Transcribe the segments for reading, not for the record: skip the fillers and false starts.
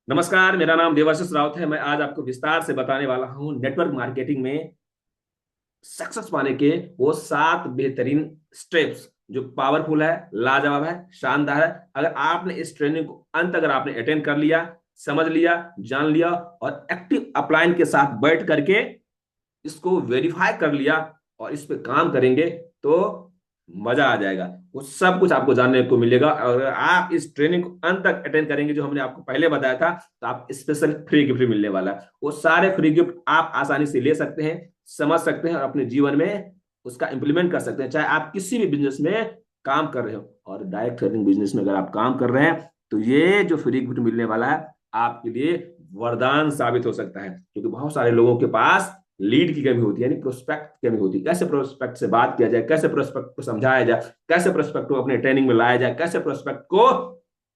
नमस्कार, मेरा नाम देवाशीष राउत है। मैं आज आपको विस्तार से बताने वाला हूं नेटवर्क मार्केटिंग में सक्सेस पाने के वो 7 बेहतरीन स्टेप्स जो पावरफुल है, लाजवाब है, शानदार है। अगर आपने इस ट्रेनिंग को अंत अगर आपने अटेंड कर लिया, समझ लिया, जान लिया और एक्टिव अपलाइन के साथ बैठ करके इसको वेरीफाई कर लिया और इस पे काम करेंगे तो मजा आ जाएगा। वो सब कुछ आपको जानने को मिलेगा। और अगर आप इस ट्रेनिंग को अंत तक अटेंड करेंगे जो हमने आपको पहले बताया था, तो आप स्पेशल फ्री गिफ्ट मिलने वाला है। वो सारे फ्री गिफ्ट आप आसानी से ले सकते हैं, समझ सकते हैं और अपने जीवन में उसका इंप्लीमेंट कर सकते हैं, चाहे आप किसी भी बिजनेस में काम कर रहे हो। और डायरेक्ट सेलिंग बिजनेस में अगर आप काम कर रहे हैं तो ये जो फ्री गिफ्ट मिलने वाला है आपके लिए वरदान साबित हो सकता है। क्योंकि बहुत सारे लोगों के पास लीड की कमी होती है, यानी प्रोस्पेक्ट की कमी होती है। कैसे प्रोस्पेक्ट से बात किया जाए, कैसे प्रोस्पेक्ट को समझाया जाए, कैसे प्रोस्पेक्ट को अपने ट्रेनिंग में लाया जाए, कैसे प्रोस्पेक्ट को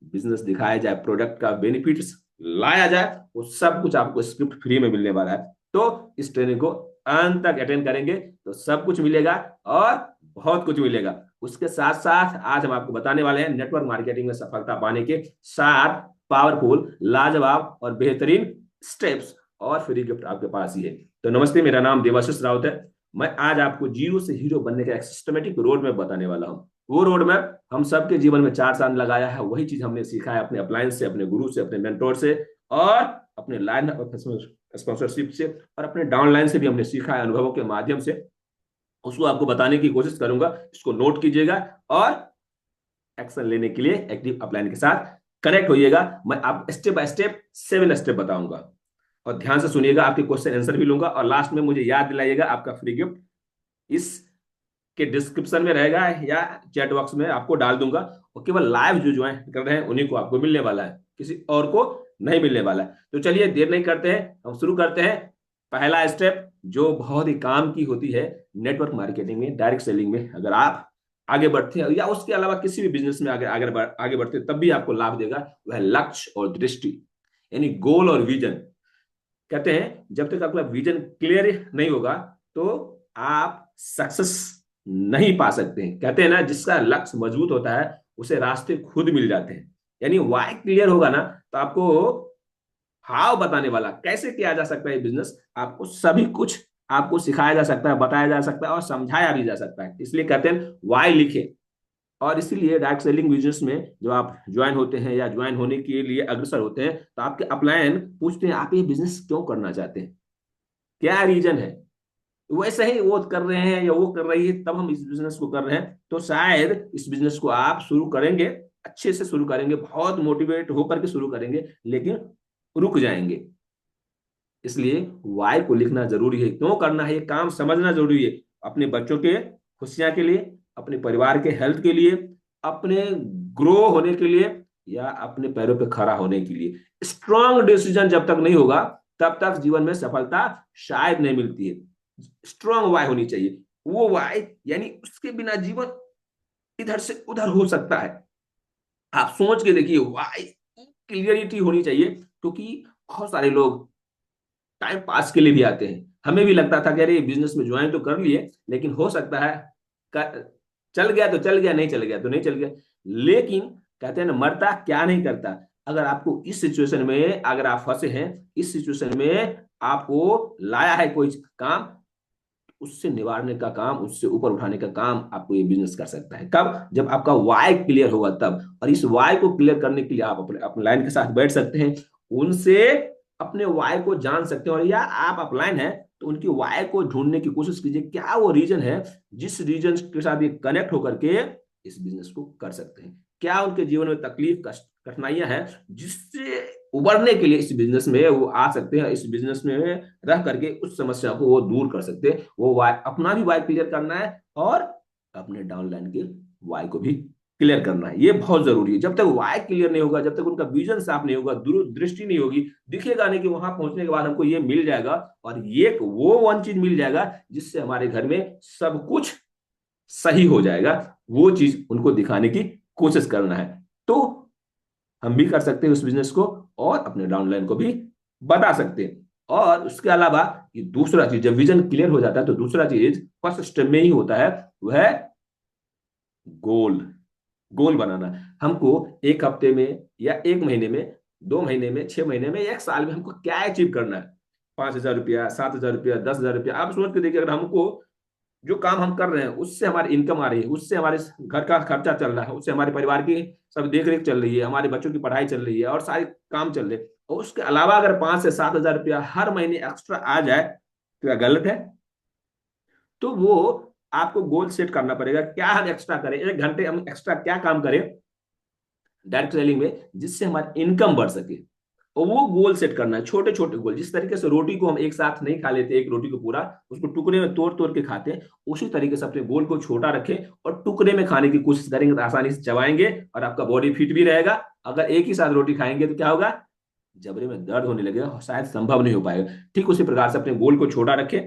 बिजनेस दिखाया जाए, प्रोडक्ट का बेनिफिट्स लाया जाए, वो सब कुछ आपको स्क्रिप्ट फ्री में मिलने वाला है। तो इस ट्रेनिंग को अंत तक अटेंड करेंगे तो सब कुछ मिलेगा और बहुत कुछ मिलेगा। उसके साथ साथ आज हम आपको बताने वाले हैं नेटवर्क मार्केटिंग में सफलता पाने के 7 पावरफुल, लाजवाब और बेहतरीन स्टेप्स। और फ्री गिफ्ट आपके पास ही है। तो नमस्ते, मेरा नाम देवाशीष राउत है। मैं आज आपको जीरो से हीरो बनने का एक सिस्टमेटिक रोड मैप बताने वाला हूँ। वो रोड मैप हम सबके जीवन में 4 साल लगाया है। वही चीज हमने सीखा है अपने अपलाइन से, अपने गुरु से, अपने मेंटोर से और अपने लाइन स्पॉन्सरशिप से और अपने डाउनलाइन से भी हमने सीखा है अनुभवों के माध्यम से। उसको आपको बताने की कोशिश करूंगा। इसको नोट कीजिएगा और एक्शन लेने के लिए एक्टिव अपलाइन के साथ कनेक्ट होइएगा। मैं आप स्टेप बाय स्टेप 7 स्टेप बताऊंगा और ध्यान से सुनिएगा। आपके क्वेश्चन आंसर भी लूंगा और लास्ट में मुझे याद दिलाइएगा आपका फ्री गिफ्ट इस के डिस्क्रिप्शन में रहेगा या चैट बॉक्स में आपको डाल दूंगा। और केवल लाइव जो ज्वाइन कर रहे हैं उन्हीं को आपको मिलने वाला है, किसी और को नहीं मिलने वाला है। तो चलिए देर नहीं करते हैं, हम शुरू करते हैं। पहला स्टेप जो बहुत ही काम की होती है नेटवर्क मार्केटिंग में, डायरेक्ट सेलिंग में, अगर आप आगे बढ़ते हैं या उसके अलावा किसी भी बिजनेस में आगे बढ़ते हैं तब भी आपको लाभ देगा, वह लक्ष्य और दृष्टि, यानी गोल और विजन। कहते हैं जब तक आपका विजन क्लियर नहीं होगा तो आप सक्सेस नहीं पा सकते हैं। कहते हैं ना, जिसका लक्ष्य मजबूत होता है उसे रास्ते खुद मिल जाते हैं। यानी वाई क्लियर होगा ना तो आपको हाउ बताने वाला, कैसे किया जा सकता है बिजनेस, आपको सभी कुछ आपको सिखाया जा सकता है, बताया जा सकता है और समझाया भी जा सकता है। इसलिए कहते हैं वाई लिखे। और इसीलिए डायरेक्ट सेलिंग बिजनेस में जो आप ज्वाइन होते हैं या ज्वाइन होने के लिए अग्रसर होते हैं तो आपके अपलायन पूछते हैं आप ये बिजनेस क्यों करना चाहते हैं, क्या रीजन है। वैसे ही वो कर रहे हैं या वो कर रही है तब हम इस बिजनेस को कर रहे हैं। तो शायद इस बिजनेस को आप शुरू करेंगे, अच्छे से शुरू करेंगे, बहुत मोटिवेट होकर के शुरू करेंगे, लेकिन रुक जाएंगे। इसलिए वाई को लिखना जरूरी है, क्यों करना है ये काम समझना जरूरी है। अपने बच्चों के खुशियां के लिए, अपने परिवार के हेल्थ के लिए, अपने ग्रो होने के लिए या अपने पैरों पे खड़ा होने के लिए। स्ट्रांग डिसीजन जब तक नहीं होगा तब तक जीवन में सफलता शायद नहीं मिलती है। स्ट्रांग वाई होनी चाहिए। वो वाई यानी उसके बिना जीवन इधर से उधर हो सकता है। आप सोच के देखिए, वाई क्लियरिटी होनी चाहिए। क्योंकि बहुत सारे लोग टाइम पास के लिए भी आते हैं। हमें भी लगता था कि अरे बिजनेस में ज्वाइन तो कर लिए, लेकिन हो सकता है कर, चल गया तो चल गया, नहीं चल गया तो नहीं चल गया। लेकिन कहते हैं ना, मरता क्या नहीं करता। अगर आपको इस सिचुएशन में अगर आप फंसे हैं, इस सिचुएशन में आपको लाया है कोई काम, उससे निवारने का काम, उससे ऊपर उठाने का काम आपको ये बिजनेस कर सकता है। कब? जब आपका वाई क्लियर होगा तब। और इस वाई को क्लियर करने के लिए आप अपने अपने लाइन के साथ बैठ सकते हैं, उनसे अपने वाई को जान सकते हैं। और या आप अपलाइन है तो उनकी वाई को ढूंढने की कोशिश कीजिए, क्या वो रीजन है जिस रीजन के साथ ये कनेक्ट होकर के इस बिजनेस को कर सकते हैं। क्या उनके जीवन में तकलीफ कठिनाइयां हैं जिससे उबरने के लिए इस बिजनेस में वो आ सकते हैं, इस बिजनेस में रह करके उस समस्या को वो दूर कर सकते हैं। वो वाई, अपना भी वाई क्लियर करना है और अपने डाउनलाइन के वाई को भी क्लियर करना है। ये बहुत जरूरी है। जब तक वाई क्लियर नहीं होगा, जब तक उनका विजन साफ नहीं होगा, दूरदृष्टि नहीं होगी, दिखेगा नहीं कि वहां पहुंचने के बाद हमको ये मिल जाएगा और ये वो वन चीज मिल जाएगा जिससे हमारे घर में सब कुछ सही हो जाएगा, वो चीज उनको दिखाने की कोशिश करना है। तो हम भी कर सकते हैं उस बिजनेस को और अपने डाउनलाइन को भी बता सकते हैं। और उसके अलावा ये दूसरा चीज, जब विजन क्लियर हो जाता है तो दूसरा चीज फर्स्ट स्टेप में ही होता है, वह गोल। गोल बनाना। हमको एक हफ्ते में या एक महीने में 2 महीने में, 6 महीने में, 1 साल में हमको क्या अचीव करना है। 5,000 रुपया, 7,000 रुपया, 10,000 रुपया, आप सोच के देखिए, अगर हमको जो काम हम कर रहे हैं उससे हमारी इनकम आ रही है, उससे हमारे घर का खर्चा चल रहा है, उससे हमारे परिवार की सब देख रेख चल रही है, हमारे बच्चों की पढ़ाई चल रही है और सारे काम चल रहे हैं, और उसके अलावा अगर 5 से 7 हजार रुपया हर महीने एक्स्ट्रा आ जाए तो क्या गलत है? तो वो आपको गोल सेट करना पड़ेगा, क्या हम एक्स्ट्रा करें, 1 घंटे हम एक्स्ट्रा क्या काम करें डायरेक्ट सेलिंग में जिससे हमारी इनकम बढ़ सके। और वो गोल सेट करना है, छोटे छोटे गोल। जिस तरीके से रोटी को हम एक साथ नहीं खा लेते, एक रोटी को पूरा, उसको टुकड़े में तोड़ तोड़ के खाते हैं, उसी तरीके से अपने गोल को छोटा रखें और टुकड़े में खाने की कोशिश करेंगे तो आसानी से चबाएंगे और आपका बॉडी फिट भी रहेगा। अगर एक ही साथ रोटी खाएंगे तो क्या होगा, जबड़े में दर्द होने लगेगा, शायद संभव नहीं हो पाएगा। ठीक उसी प्रकार से अपने गोल को छोटा रखें।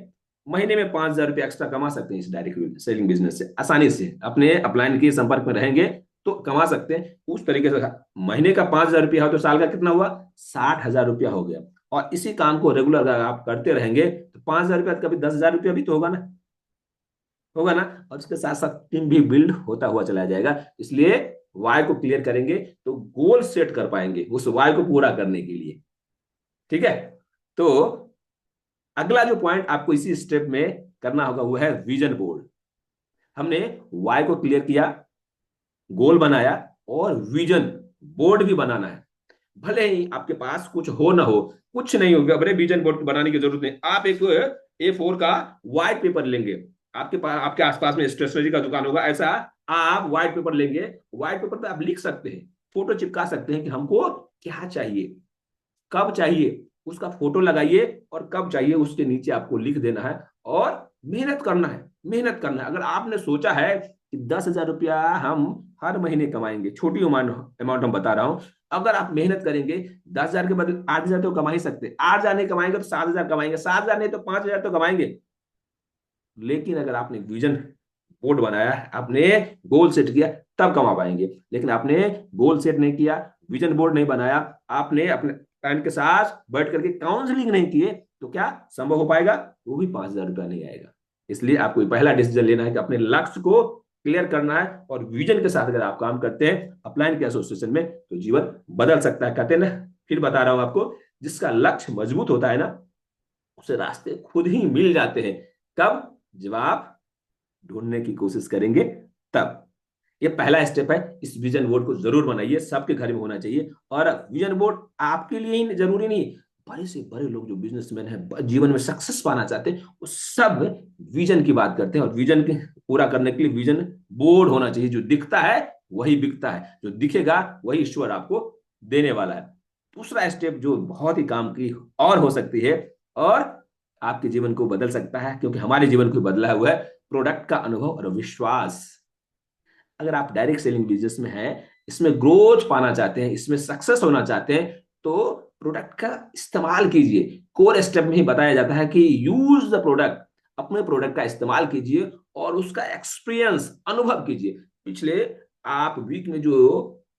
महीने में 5,000 रुपये एक्स्ट्रा कमा सकते हैं इस डायरेक्ट सेलिंग बिजनेस से आसानी से, अपने अपलाइन के संपर्क में रहेंगे तो कमा सकते हैं उस तरीके से। महीने का 5,000 रुपया हो तो साल का कितना हुआ, 60,000 रुपया हो गया। और इसी काम को रेगुलर अगर आप करते रहेंगे तो 5,000 रुपया, कभी 10,000 रुपया भी तो होगा ना, होगा ना। और उसके साथ साथ टीम भी बिल्ड होता हुआ चला जाएगा। इसलिए वाई को क्लियर करेंगे तो गोल सेट कर पाएंगे उस वाई को पूरा करने के लिए। ठीक है। तो अगला जो पॉइंट आपको इसी स्टेप में करना होगा वो है विजन बोर्ड। हमने वाई को क्लियर किया, गोल बनाया, और विजन बोर्ड भी बनाना है। भले ही आपके पास कुछ हो ना हो, कुछ नहीं होगा, अपने विजन बोर्ड बनाने की जरूरत नहीं। आप एक A4 का व्हाइट पेपर लेंगे, आपके पास आपके आसपास में स्टेशनरी का दुकान होगा, ऐसा आप व्हाइट पेपर लेंगे। व्हाइट पेपर पे आप लिख सकते हैं, फोटो चिपका सकते हैं कि हमको क्या चाहिए, कब चाहिए, उसका फोटो लगाइए, और कब चाहिए उसके नीचे आपको लिख देना है। और मेहनत करना है, मेहनत करना है। अगर आपने सोचा है कि 10,000 रुपया हम हर महीने कमाएंगे, छोटी अमाउंट हम बता रहा हूं, अगर आप मेहनत करेंगे 10,000 के बदले 8,000 तो कमा ही सकते हैं। 8,000 नहीं कमाएंगे तो 7,000 कमाएंगे, 7,000 नहीं तो 5,000 तो कमाएंगे। लेकिन अगर आपने विजन बोर्ड बनाया, आपने गोल सेट किया, तब कमा पाएंगे। लेकिन आपने गोल सेट नहीं किया, विजन बोर्ड नहीं बनाया, आपने अपने फ्रेंड के साथ बैठ करके काउंसलिंग नहीं किए, तो क्या संभव हो पाएगा, वो भी 5,000 रुपया नहीं आएगा। इसलिए आपको पहला डिसीजन लेना है कि अपने लक्ष्य को क्लियर करना है, और विजन के साथ अगर आप काम करते हैं अपलाइन के एसोसिएशन में तो जीवन बदल सकता है। कहते हैं ना, फिर बता रहा हूं आपको, जिसका लक्ष्य मजबूत होता है ना, उसे रास्ते खुद ही मिल जाते हैं। कब, जब आप ढूंढने की कोशिश करेंगे तब। ये पहला स्टेप है। इस विजन बोर्ड को जरूर बनाइए, सबके घर में होना चाहिए। और विजन बोर्ड आपके लिए ही जरूरी नहीं, बड़े से बड़े लोग जो बिजनेसमैन हैं, जीवन में सक्सेस पाना चाहते हैं, वो सब विजन की बात करते हैं। और विजन के पूरा करने के लिए विजन बोर्ड होना चाहिए। जो दिखता है वही बिकता है, जो दिखेगा वही ईश्वर आपको देने वाला है। दूसरा स्टेप जो बहुत ही काम की और हो सकती है, और आपके जीवन को बदल सकता है, क्योंकि हमारे जीवन को बदला हुआ है, प्रोडक्ट का अनुभव और विश्वास। अगर आप डायरेक्ट सेलिंग बिजनेस में हैं, इसमें ग्रोथ पाना चाहते हैं, इसमें सक्सेस होना चाहते हैं, तो प्रोडक्ट का इस्तेमाल कीजिए। कोर स्टेप में ही बताया जाता है कि यूज द प्रोडक्ट, अपने प्रोडक्ट का इस्तेमाल कीजिए और उसका एक्सपीरियंस, अनुभव कीजिए। पिछले आप वीक में जो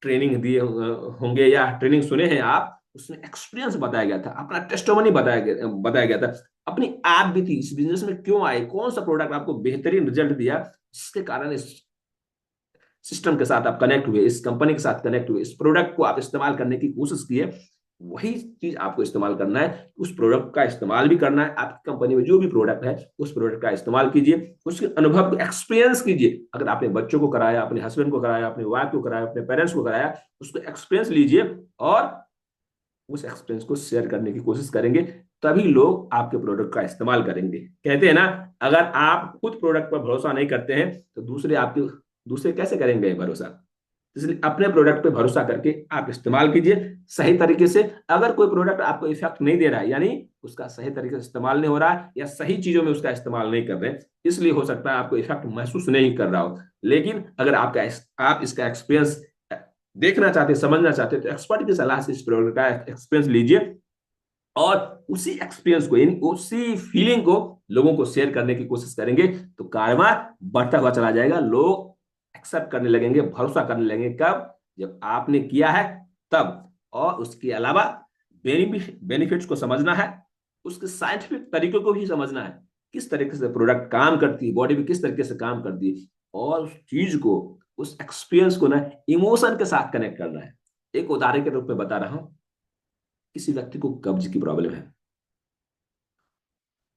ट्रेनिंग दिए होंगे या ट्रेनिंग सुने हैं आप, उसमें एक्सपीरियंस बताया गया था, अपना टेस्टोमनी बताया गया था, अपनी आप भी थी, इस बिजनेस में क्यों आए, कौन सा प्रोडक्ट आपको बेहतरीन रिजल्ट दिया, जिसके कारण इस सिस्टम के साथ आप कनेक्ट हुए, इस कंपनी के साथ कनेक्ट हुए, इस प्रोडक्ट को आप इस्तेमाल करने की कोशिश किए। वही चीज आपको इस्तेमाल करना है, उस प्रोडक्ट का इस्तेमाल भी करना है। आपकी कंपनी में जो भी प्रोडक्ट है उस प्रोडक्ट का इस्तेमाल कीजिए, उसके अनुभव को एक्सपीरियंस कीजिए। अगर आपने बच्चों को कराया, अपने हस्बैंड को कराया, अपने वाइफ को कराया, अपने पेरेंट्स को कराया, उसको एक्सपीरियंस लीजिए और उस एक्सपीरियंस को शेयर करने की कोशिश करेंगे, तभी लोग आपके प्रोडक्ट का इस्तेमाल करेंगे। कहते हैं ना, अगर आप खुद प्रोडक्ट पर भरोसा नहीं करते हैं तो दूसरे कैसे करेंगे भरोसा। इसलिए अपने प्रोडक्ट पे भरोसा करके आप इस्तेमाल कीजिए सही तरीके से। अगर कोई प्रोडक्ट आपको इफेक्ट नहीं दे रहा है, यानी उसका सही तरीके से इस्तेमाल नहीं हो रहा है, या सही चीजों में उसका इस्तेमाल नहीं कर रहे, इसलिए हो सकता है आपको इफेक्ट महसूस नहीं कर रहा हो। लेकिन अगर आप इसका एक्सपीरियंस देखना चाहते हैं, समझना चाहते हैं, तो एक्सपर्ट की सलाह से इस प्रोडक्ट का एक्सपीरियंस लीजिए, और उसी एक्सपीरियंस को, यानी उसी फीलिंग को लोगों को शेयर करने की कोशिश करेंगे, तो कारवा बढ़ता हुआ चला जाएगा। लोग एक्सेप्ट करने लगेंगे, भरोसा करने लगेंगे। कब, जब आपने किया है तब। और उसके अलावा बेनिफिट्स को समझना है, उसके साइंटिफिक तरीकों को भी समझना है, किस तरीके से प्रोडक्ट काम करती है, बॉडी में किस तरीके से काम करती है, और उस चीज को, उस एक्सपीरियंस को ना इमोशन के साथ कनेक्ट करना है। एक उदाहरण के रूप में बता रहा हूं, किसी व्यक्ति को कब्ज की प्रॉब्लम है,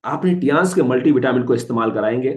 आपने टियान्स के मल्टीविटामिन को इस्तेमाल कराएंगे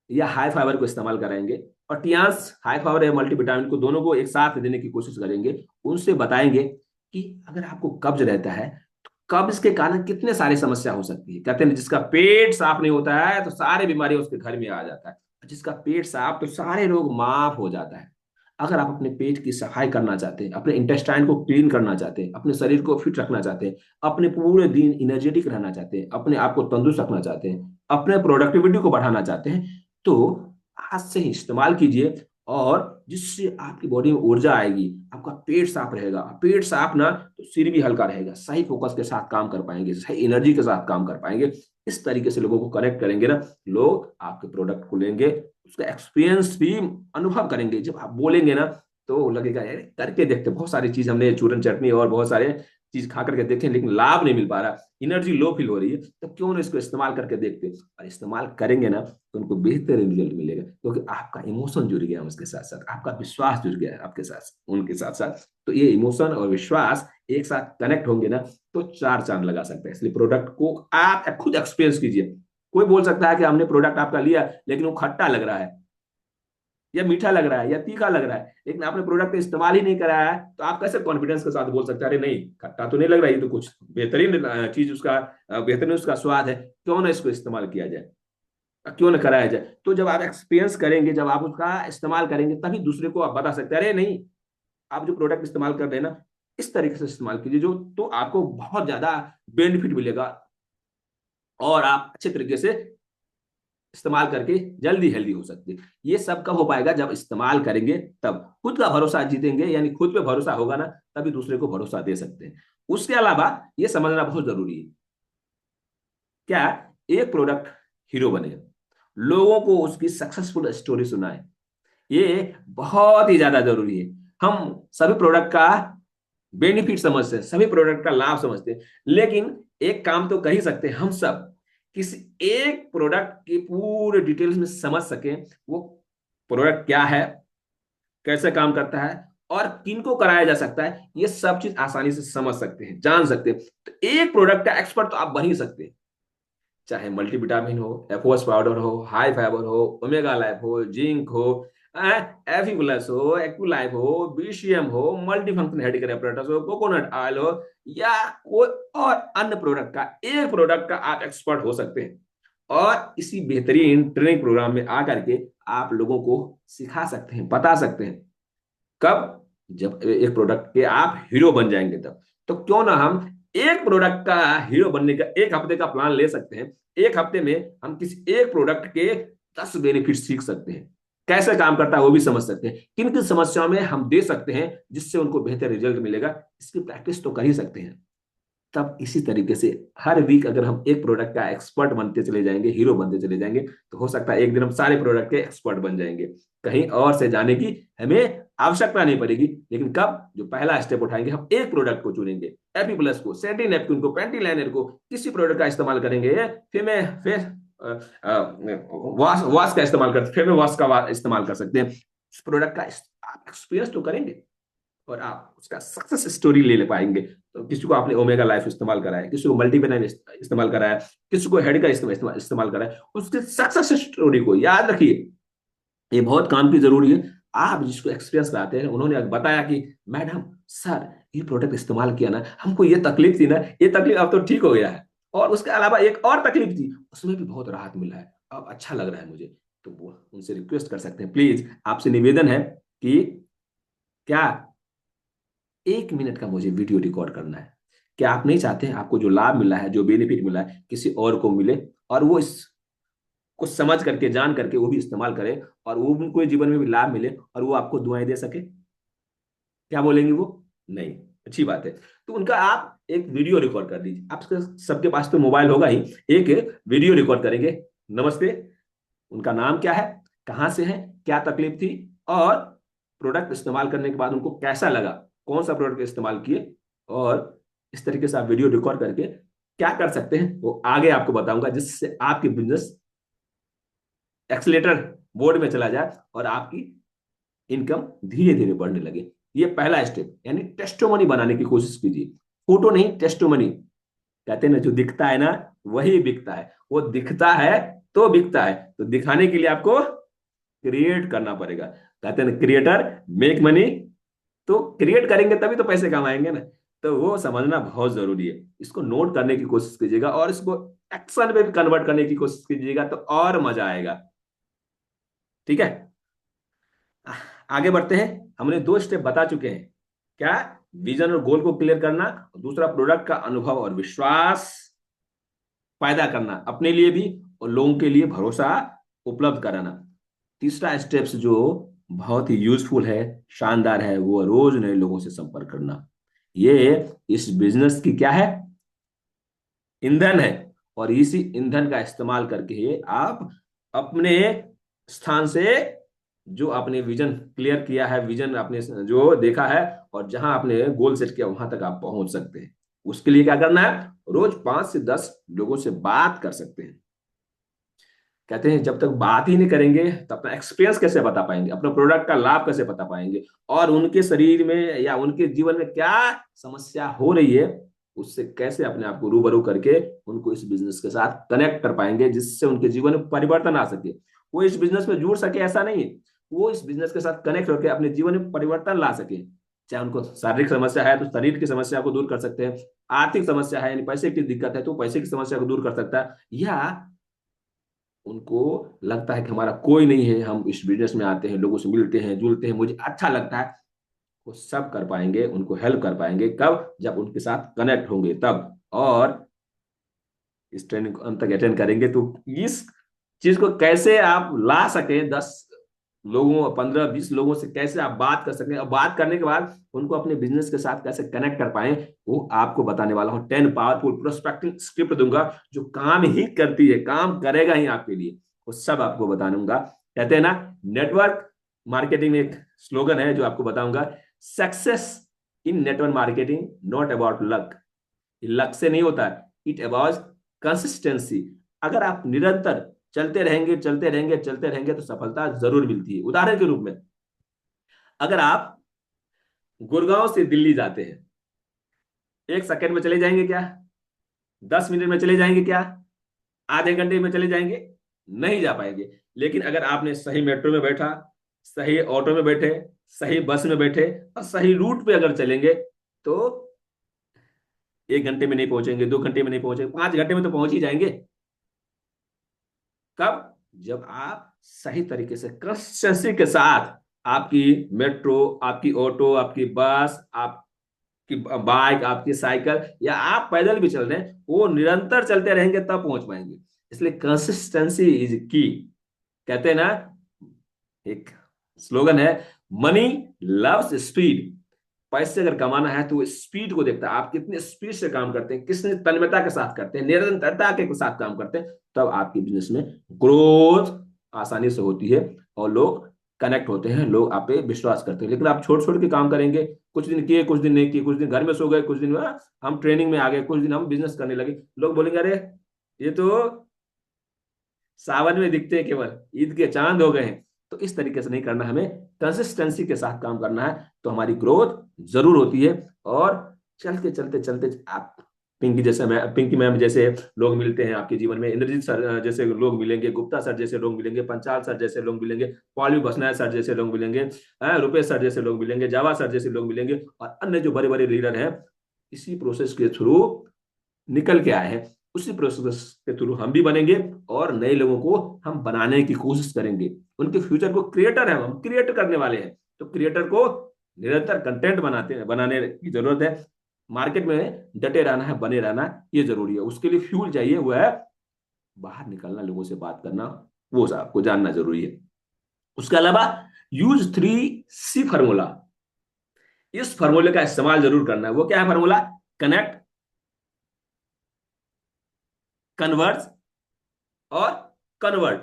या हाई फाइबर को इस्तेमाल कराएंगे, और टियान्स हाई फाइबर या मल्टीविटामिन को दोनों को एक साथ देने की कोशिश करेंगे, उनसे बताएंगे कि अगर आपको कब्ज रहता है तो कब्ज के कारण कितने सारी समस्या हो सकती है। कहते हैं जिसका पेट साफ नहीं होता है तो सारी बीमारी उसके घर में आ जाता है, जिसका पेट साफ तो सारे रोग माफ हो जाता है। अगर आप अपने पेट की सफाई करना चाहते हैं, अपने इंटेस्टाइन को क्लीन करना चाहते हैं, अपने शरीर को फिट रखना चाहते हैं, अपने पूरे दिन इनर्जेटिक रहना चाहते हैं, अपने आप को तंदुरुस्त रखना चाहते हैं, अपने प्रोडक्टिविटी को बढ़ाना चाहते हैं, तो आज से ही इस्तेमाल कीजिए, और जिससे आपकी बॉडी में ऊर्जा आएगी, आपका पेट साफ रहेगा। पेट साफ ना तो सिर भी हल्का रहेगा, सही फोकस के साथ काम कर पाएंगे, सही एनर्जी के साथ काम कर पाएंगे। इस तरीके से लोगों को कनेक्ट करेंगे ना, लोग आपके प्रोडक्ट को लेंगे, उसका एक्सपीरियंस भी अनुभव करेंगे। जब आप बोलेंगे ना तो लगेगा यार करके देखते, बहुत सारी चीज हमने चूरन चटनी और बहुत सारे चीज खा करके देखे लेकिन लाभ नहीं मिल पा रहा, एनर्जी लो फील हो रही है, तो क्यों ना इसको इस्तेमाल करके देखते। और इस्तेमाल करेंगे ना तो उनको बेहतर रिजल्ट मिलेगा, क्योंकि आपका इमोशन जुड़ गया उसके साथ साथ, आपका विश्वास जुड़ गया है आपके साथ उनके साथ साथ। तो ये इमोशन और विश्वास एक साथ कनेक्ट होंगे ना तो चार चांद लगा सकते हैं। इसलिए प्रोडक्ट को आप खुद एक्सपीरियंस कीजिए। कोई बोल सकता है कि हमने प्रोडक्ट आपका लिया लेकिन वो खट्टा लग रहा है या मीठा लग रहा है या तीखा लग रहा है, लेकिन आपने प्रोडक्ट का इस्तेमाल ही नहीं कराया है, तो आप कैसे कॉन्फिडेंस के साथ बोल सकते हैं अरे नहीं खट्टा तो नहीं लग रहा है, ये तो कुछ बेहतरीन चीज उसका बेहतरीन उसका स्वाद है, क्यों ना इसको इस्तेमाल किया जाए, क्यों ना कराया जाए। तो जब आप एक्सपीरियंस करेंगे, जब आप उसका इस्तेमाल करेंगे, तभी दूसरे को आप बता सकते हैं अरे नहीं आप जो प्रोडक्ट इस्तेमाल कर रहे हैं ना इस तरीके से इस्तेमाल कीजिए, जो तो आपको बहुत ज्यादा बेनिफिट मिलेगा और आप अच्छे तरीके से इस्तेमाल करके जल्दी हेल्दी हो सकते हैं। ये सब कब हो पाएगा, जब इस्तेमाल करेंगे तब। खुद का भरोसा जीतेंगे, यानी खुद पे भरोसा होगा ना तभी दूसरे को भरोसा दे सकते हैं। उसके अलावा ये समझना बहुत जरूरी है, क्या एक प्रोडक्ट हीरो बने, लोगों को उसकी सक्सेसफुल स्टोरी सुनाए, ये बहुत ही ज्यादा जरूरी है। हम सभी प्रोडक्ट का बेनिफिट समझते हैं, सभी प्रोडक्ट का लाभ समझते हैं, लेकिन एक काम तो कर ही सकते हैं हम सब, किसी एक प्रोडक्ट के पूरे डिटेल्स में समझ सके वो प्रोडक्ट क्या है, कैसे काम करता है और किन को कराया जा सकता है, ये सब चीज आसानी से समझ सकते हैं, जान सकते हैं। तो एक प्रोडक्ट का एक्सपर्ट तो आप बन ही सकते हैं, चाहे मल्टीविटामिन हो, एफओएस पाउडर हो, हाई फाइबर हो, ओमेगा लाइफ हो, जिंक हो, एफी प्लस हो, एक्टिव हो, बीसीएम हो, मल्टी फंक्शन हेडिकल एपरेटस हो, कोकोनट ऑयल हो, या कोई और अन्य प्रोडक्ट का, एक प्रोडक्ट का आप एक्सपर्ट हो सकते हैं। और इसी बेहतरीन ट्रेनिंग प्रोग्राम में आकर के आप लोगों को सिखा सकते हैं, बता सकते हैं। कब, जब एक प्रोडक्ट के आप हीरो बन जाएंगे तब। तो क्यों ना हम एक प्रोडक्ट का हीरो बनने का एक हफ्ते का प्लान ले सकते हैं। एक हफ्ते में हम किसी एक प्रोडक्ट के 10 बेनिफिट सीख सकते हैं, कैसे काम करता है वो भी समझ सकते हैं, किन किन समस्याओं में हम दे सकते हैं जिससे उनको बेहतर रिजल्ट मिलेगा, इसकी प्रैक्टिस तो कर ही सकते हैं। तब इसी तरीके से हर वीक अगर हम एक प्रोडक्ट का एक्सपर्ट बनते चले जाएंगे, हीरो बनते चले जाएंगे, तो हो सकता है एक दिन हम सारे प्रोडक्ट के एक्सपर्ट बन जाएंगे। कहीं और से जाने की हमें आवश्यकता नहीं पड़ेगी। लेकिन कब, जो पहला स्टेप उठाएंगे, हम एक प्रोडक्ट को चुनेंगे, एपी प्लस को, सेंटी नेपकिन को, पेंटी लाइनर को, किसी प्रोडक्ट का इस्तेमाल करेंगे, फिर मैं फिर वॉश वॉश का इस्तेमाल करते, फिर मैं वॉश का इस्तेमाल कर सकते हैं। उस प्रोडक्ट का आप एक्सपीरियंस तो करेंगे और आप उसका सक्सेस स्टोरी ले पाएंगे। तो किसी को आपने ओमेगा लाइफ इस्तेमाल कराया, किसी को मल्टीविटामिन इस्तेमाल कराया, किसी को हेड का इस्तेमाल कराया, उसके सक्सेस स्टोरी को याद रखिए, ये बहुत काम की जरूरी है। आप जिसको एक्सपीरियंस कराते हैं, उन्होंने बताया कि मैडम सर ये प्रोडक्ट इस्तेमाल किया ना, हमको ये तकलीफ थी ना, ये तकलीफ अब तो ठीक हो गया है, और उसके अलावा एक और तकलीफ थी, उसमें भी बहुत राहत मिला है, अब अच्छा लग रहा है मुझे। तो वो उनसे रिक्वेस्ट कर सकते हैं, प्लीज आपसे निवेदन है कि क्या 1 मिनट का मुझे वीडियो रिकॉर्ड करना है। क्या आप नहीं चाहते हैं आपको जो लाभ मिला है, जो बेनिफिट मिला है, किसी और को मिले, और वो इस कुछ समझ करके, जान करके वो भी इस्तेमाल करे, और वो भी कोई जीवन में भी लाभ मिले, और वो आपको दुआएं दे सके। क्या बोलेंगे वो? नहीं, अच्छी बात है। तो उनका आप एक वीडियो रिकॉर्ड कर दीजिए, आप सबके पास तो मोबाइल होगा ही, एक वीडियो रिकॉर्ड करेंगे। नमस्ते, उनका नाम क्या है, कहाँ से है, क्या तकलीफ थी, और प्रोडक्ट इस्तेमाल करने के बाद उनको कैसा लगा, कौन सा प्रोडक्ट इस्तेमाल किए, और इस तरीके से आप वीडियो रिकॉर्ड करके क्या कर सकते हैं वो आगे आपको बताऊंगा, जिससे आपकी बिजनेस एक्सीलेटर बोर्ड में चला जाए और आपकी इनकम धीरे धीरे बढ़ने लगे। ये पहला स्टेप, यानी टेस्टोमनी बनाने की कोशिश कीजिए। फोटो नहीं, टेस्टोमनी। कहते हैं ना, जो दिखता है ना वही बिकता है, वो दिखता है तो बिकता है। तो दिखाने के लिए आपको क्रिएट करना पड़ेगा। कहते हैं ना, क्रिएटर मेक मनी। तो क्रिएट करेंगे तभी तो पैसे कमाएंगे ना। तो वो समझना बहुत जरूरी है। इसको नोट करने की कोशिश कीजिएगा और इसको एक्शन में भी कन्वर्ट करने की कोशिश कीजिएगा, तो और मजा आएगा। ठीक है, आगे बढ़ते हैं। हमने 2 स्टेप बता चुके हैं। क्या? विजन और गोल को क्लियर करना, दूसरा प्रोडक्ट का अनुभव और विश्वास पैदा करना अपने लिए भी और लोगों के लिए भरोसा उपलब्ध कराना। तीसरा स्टेप्स जो बहुत ही यूजफुल है, शानदार है, वो रोज नए लोगों से संपर्क करना। ये इस बिजनेस की क्या है? ईंधन है। और इसी ईंधन का इस्तेमाल करके आप अपने स्थान से, जो आपने विजन क्लियर किया है, विजन आपने जो देखा है और जहां आपने गोल सेट किया, वहां तक आप पहुंच सकते हैं। उसके लिए क्या करना है? रोज 5 से 10 लोगों से बात कर सकते हैं। कहते हैं जब तक बात ही नहीं करेंगे तब तक एक्सपीरियंस कैसे बता पाएंगे, अपने प्रोडक्ट का लाभ कैसे बता पाएंगे, और उनके शरीर में या उनके जीवन में क्या समस्या हो रही है, उससे कैसे अपने आप को रूबरू करके उनको इस बिजनेस के साथ कनेक्ट कर पाएंगे, जिससे उनके जीवन में परिवर्तन आ सके। वो इस बिजनेस में जुड़ सके ऐसा नहीं है, वो इस बिजनेस के साथ कनेक्ट होकर अपने जीवन में परिवर्तन ला सके। चाहे उनको शारीरिक समस्या है तो शरीर की समस्या को दूर कर सकते हैं, आर्थिक समस्या है यानी पैसे की दिक्कत है तो पैसे की समस्या को दूर कर सकता है, या उनको लगता है कि हमारा कोई नहीं है, हम इस बिजनेस में आते हैं, लोगों से मिलते हैं जुलते हैं, मुझे अच्छा लगता है, वो सब कर पाएंगे, उनको हेल्प कर पाएंगे। कब? जब उनके साथ कनेक्ट होंगे तब। और इस ट्रेनिंग को अंत तक अटेंड करेंगे तो इस चीज को कैसे आप ला सकें, 10 लोगों 15-20 लोगों से कैसे आप बात कर सकें, और बात करने के बाद उनको अपने बिजनेस के साथ कैसे कनेक्ट कर पाए, वो आपको बताने वाला हूँ। 10 पावरफुल प्रोस्पेक्टिंग स्क्रिप्ट दूंगा जो काम ही करती है, काम करेगा ही आपके लिए, वो सब आपको बताऊंगा। कहते हैं ना, नेटवर्क मार्केटिंग में एक स्लोगन है जो आपको बताऊंगा, success in network marketing not about luck. Luck से नहीं होता है, इट अबाउट कंसिस्टेंसी। अगर आप निरंतर चलते रहेंगे चलते रहेंगे चलते रहेंगे तो सफलता जरूर मिलती है। उदाहरण के रूप में, अगर आप गुड़गांव से दिल्ली जाते हैं, 1 सेकंड में चले जाएंगे क्या? 10 मिनट में चले जाएंगे क्या? आधे घंटे में चले जाएंगे? नहीं जा पाएंगे। लेकिन अगर आपने सही मेट्रो में बैठा, सही ऑटो में बैठे, सही बस में बैठे और सही रूट पे अगर चलेंगे, तो 1 घंटे में नहीं पहुंचेंगे, 2 घंटे में नहीं पहुंचेंगे, 5 घंटे में तो पहुंच ही जाएंगे। कब? जब आप सही तरीके से कंसिस्टेंसी के साथ आपकी मेट्रो, आपकी ऑटो, आपकी बस, आपकी बाइक, आपकी साइकिल, या आप पैदल भी चल रहे हैं, वो निरंतर चलते रहेंगे तब पहुंच पाएंगे। इसलिए कंसिस्टेंसी इज की। कहते हैं ना, एक स्लोगन है, मनी लव्स स्पीड। पैसे अगर कमाना है तो वो स्पीड को देखता है, आप कितने स्पीड से काम करते हैं, कितने तन्मयता के साथ करते हैं, निरंतरता के साथ काम करते हैं, तब आपकी बिजनेस में ग्रोथ आसानी से होती है और लोग कनेक्ट होते हैं, लोग आप पे विश्वास करते हैं। लेकिन आप छोड़ छोड़ के काम करेंगे, कुछ दिन किए कुछ दिन नहीं किए, कुछ दिन घर में सो गए, कुछ दिन हम ट्रेनिंग में आ गए, कुछ दिन हम बिजनेस करने लगे, लोग बोलेंगे अरे ये तो सावन में दिखते हैं, केवल ईद के चांद हो गए हैं। तो इस तरीके से नहीं करना, हमें कंसिस्टेंसी के साथ काम करना है, तो हमारी ग्रोथ जरूर होती है। और चलते चलते चलते आप पिंकी मैम जैसे लोग मिलते हैं आपके जीवन में, इंद्रजीत सर जैसे लोग मिलेंगे, गुप्ता सर जैसे लोग मिलेंगे, पंचाल सर जैसे लोग मिलेंगे, पॉली बसनाय सर जैसे लोग मिलेंगे, रुपेश सर जैसे लोग मिलेंगे, जावा सर जैसे लोग मिलेंगे, और अन्य जो बड़े बड़े लीडर हैं, इसी प्रोसेस के थ्रू निकल के आए हैं, उसी प्रोसेस के थ्रू हम भी बनेंगे और नए लोगों को हम बनाने की कोशिश करेंगे। उनके फ्यूचर को क्रिएटर है, हम क्रिएट करने वाले हैं। तो क्रिएटर को निरंतर कंटेंट बनाने की जरूरत है, मार्केट में डटे रहना है, बने रहना ये जरूरी है। उसके लिए फ्यूल चाहिए, वो है बाहर निकलना, लोगों से बात करना, वो आपको जानना जरूरी है। उसके अलावा यूज 3C फार्मूला, इस फार्मूले का इस्तेमाल जरूर करना है। वो क्या है फार्मूला? कनेक्ट, कन्वर्स और कन्वर्ट।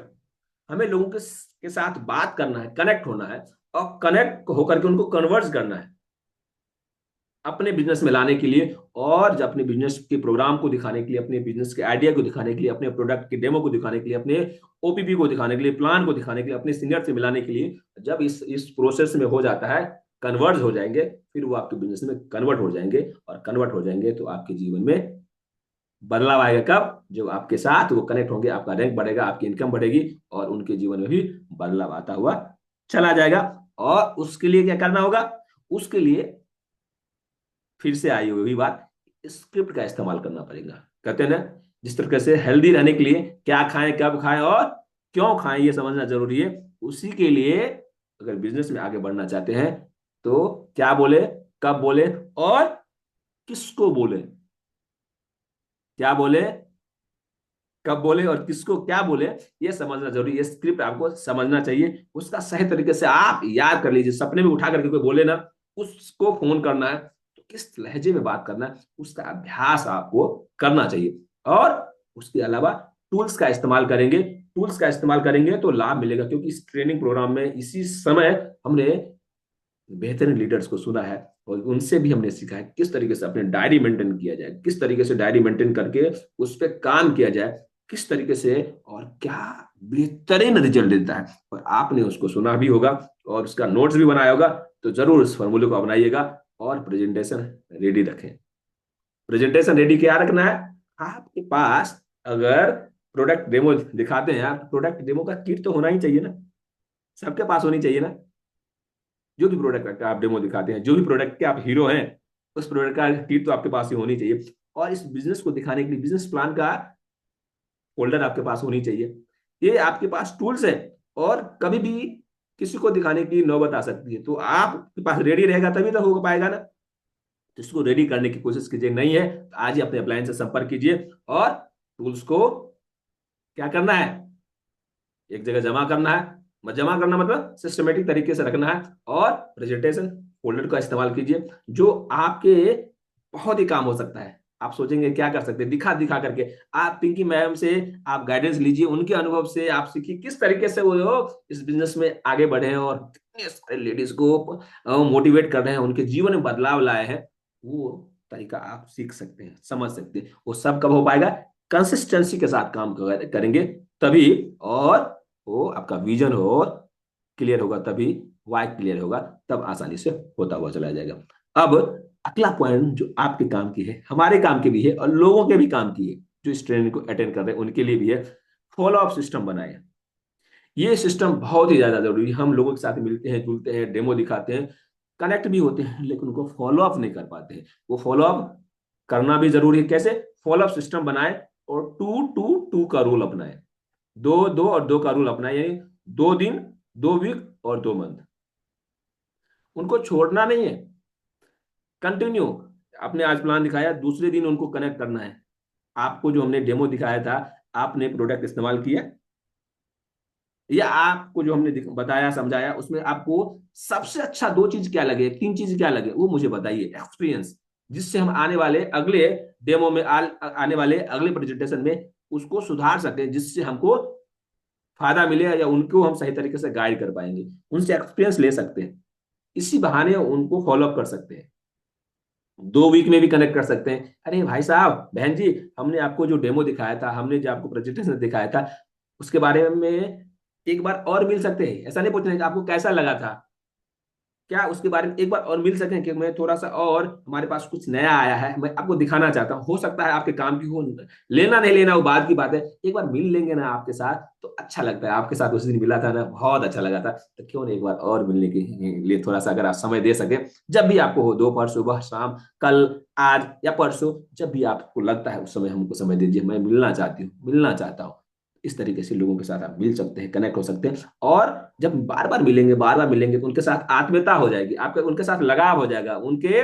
हमें लोगों के साथ बात करना है, कनेक्ट होना है, और कनेक्ट होकर के उनको कन्वर्ट करना है अपने बिजनेस में लाने के लिए, और जब अपने बिजनेस के प्रोग्राम को दिखाने के लिए, अपने बिजनेस के आइडिया को दिखाने के लिए, अपने प्रोडक्ट के डेमो को दिखाने के लिए, अपने ओपीपी को दिखाने के लिए, प्लान को दिखाने के लिए, अपने सीनियर से मिलाने के लिए, जब इस प्रोसेस में हो जाता है, कन्वर्ज हो जाएंगे, फिर वो आपके बिजनेस में कन्वर्ट हो जाएंगे, और कन्वर्ट हो जाएंगे तो आपके जीवन में बदलाव आएगा। कब? जब आपके साथ वो कनेक्ट होंगे, आपका रैंक बढ़ेगा, आपकी इनकम बढ़ेगी, और उनके जीवन में भी बदलाव आता हुआ चला जाएगा। और उसके लिए क्या करना होगा? उसके लिए फिर से आई हुई बात, स्क्रिप्ट का इस्तेमाल करना पड़ेगा। कहते हैं ना, जिस तरीके से हेल्दी रहने के लिए क्या खाएं, कब खाएं और क्यों खाएं, ये समझना जरूरी है। उसी के लिए अगर बिजनेस में आगे बढ़ना चाहते हैं तो क्या बोले, कब बोले और किसको बोले, क्या बोले, कब बोले और किसको क्या बोले, ये समझना जरूरी है। ये स्क्रिप्ट आपको समझना चाहिए, उसका सही तरीके से आप याद कर लीजिए। सपने में उठा करके कोई बोले ना, उसको फोन करना है तो किस लहजे में बात करना है, उसका अभ्यास आपको करना चाहिए। और उसके अलावा टूल्स का इस्तेमाल करेंगे, टूल्स का इस्तेमाल करेंगे तो लाभ मिलेगा, क्योंकि इस ट्रेनिंग प्रोग्राम में इसी समय हमने बेहतरीन लीडर्स को सुना है, और उनसे भी हमने सीखा है किस तरीके से अपने डायरी मेंटेन किया जाए, किस तरीके से डायरी मेंटेन करके उस पर काम किया जाए, किस तरीके से, और क्या बेहतरीन रिजल्ट देता है। और आपने उसको सुना भी होगा और उसका नोट्स भी बनाया होगा, तो जरूर इस फॉर्मूले को अपनाइएगा और प्रेजेंटेशन रेडी रखें। प्रेजेंटेशन रेडी क्या रखना है? आपके पास अगर प्रोडक्ट डेमो दिखाते हैं आप, प्रोडक्ट डेमो का किट तो होना ही चाहिए ना, सबके पास होनी चाहिए ना। जो भी प्रोडक्ट का आप डेमो दिखाते हैं, जो भी प्रोडक्ट के आप हीरो हैं, उस प्रोडक्ट का किट तो आपके पास ही होनी चाहिए। और इस बिजनेस को दिखाने के लिए बिजनेस प्लान का फोल्डर आपके पास होनी चाहिए। ये आपके पास टूल्स है, और कभी भी किसी को दिखाने की नौबत आ सकती है, तो आपके पास रेडी रहेगा तभी तो हो पाएगा ना। तो इसको रेडी करने की कोशिश कीजिए। नहीं है तो आज ही अपने अपलायंस से संपर्क कीजिए, और टूल्स को क्या करना है, एक जगह जमा करना है। जमा करना मतलब सिस्टमेटिक तरीके से रखना है, और प्रेजेंटेशन फोल्डर का इस्तेमाल कीजिए जो आपके बहुत ही काम हो सकता है। आप सोचेंगे क्या कर सकते हैं, दिखा दिखा करके आप पिंकी मैम से आप गाइडेंस लीजिए, उनके अनुभव से आप सीखिए किस तरीके से वो इस बिजनेस में आगे बढ़े हैं, और कितने सारे लेडीज को मोटिवेट कर रहे हैं, उनके जीवन में बदलाव लाए हैं। वो तरीका आप सीख सकते हैं, समझ सकते हैं। वो सब कब हो पाएगा? कंसिस्टेंसी के साथ काम करेंगे तभी। और वो आपका विजन हो क्लियर होगा तभी, वाई क्लियर होगा तब आसानी से होता हुआ चला जाएगा। अब अगला पॉइंट जो आपके काम की है, हमारे काम की भी है, और लोगों के भी काम की है जो इस ट्रेनिंग को अटेंड कर रहे हैं उनके लिए भी है। फॉलो अप सिस्टम बनाए। ये सिस्टम बहुत ही ज्यादा जरूरी है। हम लोगों के साथ मिलते हैं, जुलते हैं, डेमो दिखाते हैं, कनेक्ट भी होते हैं, लेकिन उनको फॉलो अप नहीं कर पाते हैं। वो फॉलो अप करना भी जरूरी है। कैसे? फॉलो अप सिस्टम बनाए और 2-2-2 का रूल अपनाए। 2-2 और 2 का रूल अपनाए, यानी 2 दिन, 2 वीक और 2 मंथ। उनको छोड़ना नहीं है, कंटिन्यू। आपने आज प्लान दिखाया, दूसरे दिन उनको कनेक्ट करना है। आपको जो हमने डेमो दिखाया था, आपने प्रोडक्ट इस्तेमाल किया, या आपको जो हमने बताया समझाया उसमें आपको सबसे अच्छा 2 चीज क्या लगे, 3 चीज क्या लगे, वो मुझे बताइए। एक्सपीरियंस, जिससे हम आने वाले अगले डेमो में आने वाले अगले प्रेजेंटेशन में उसको सुधार सकें, जिससे हमको फायदा मिले, या उनको हम सही तरीके से गाइड कर पाएंगे, उनसे एक्सपीरियंस ले सकते हैं, इसी बहाने उनको फॉलो अप कर सकते हैं। 2 वीक में भी कनेक्ट कर सकते हैं। अरे भाई साहब, बहन जी, हमने आपको जो डेमो दिखाया था, हमने जो आपको प्रेजेंटेशन दिखाया था, उसके बारे में एक बार और मिल सकते हैं। ऐसा नहीं पूछना है कि आपको कैसा लगा था, क्या उसके बारे में एक बार और मिल सकें कि मैं थोड़ा सा, और हमारे पास कुछ नया आया है, मैं आपको दिखाना चाहता हूँ, हो सकता है आपके काम की हो। लेना नहीं लेना वो बात की बात है, एक बार मिल लेंगे ना आपके साथ तो अच्छा लगता है। आपके साथ उस दिन मिला था ना, बहुत अच्छा लगा था, तो क्यों नहीं एक बार और मिलने के लिए थोड़ा सा अगर आप समय दे सके, जब भी आपको हो, दोपहर, सुबह, शाम, कल, आज या परसों, जब भी आपको लगता है उस समय हमको समय दीजिए, मैं मिलना चाहती हूँ, मिलना चाहता हूँ। इस तरीके से लोगों के साथ आप मिल सकते हैं, कनेक्ट हो सकते हैं। और जब बार बार मिलेंगे, बार बार मिलेंगे, तो उनके साथ आत्मीयता हो जाएगी, आपके उनके साथ लगाव हो जाएगा, उनके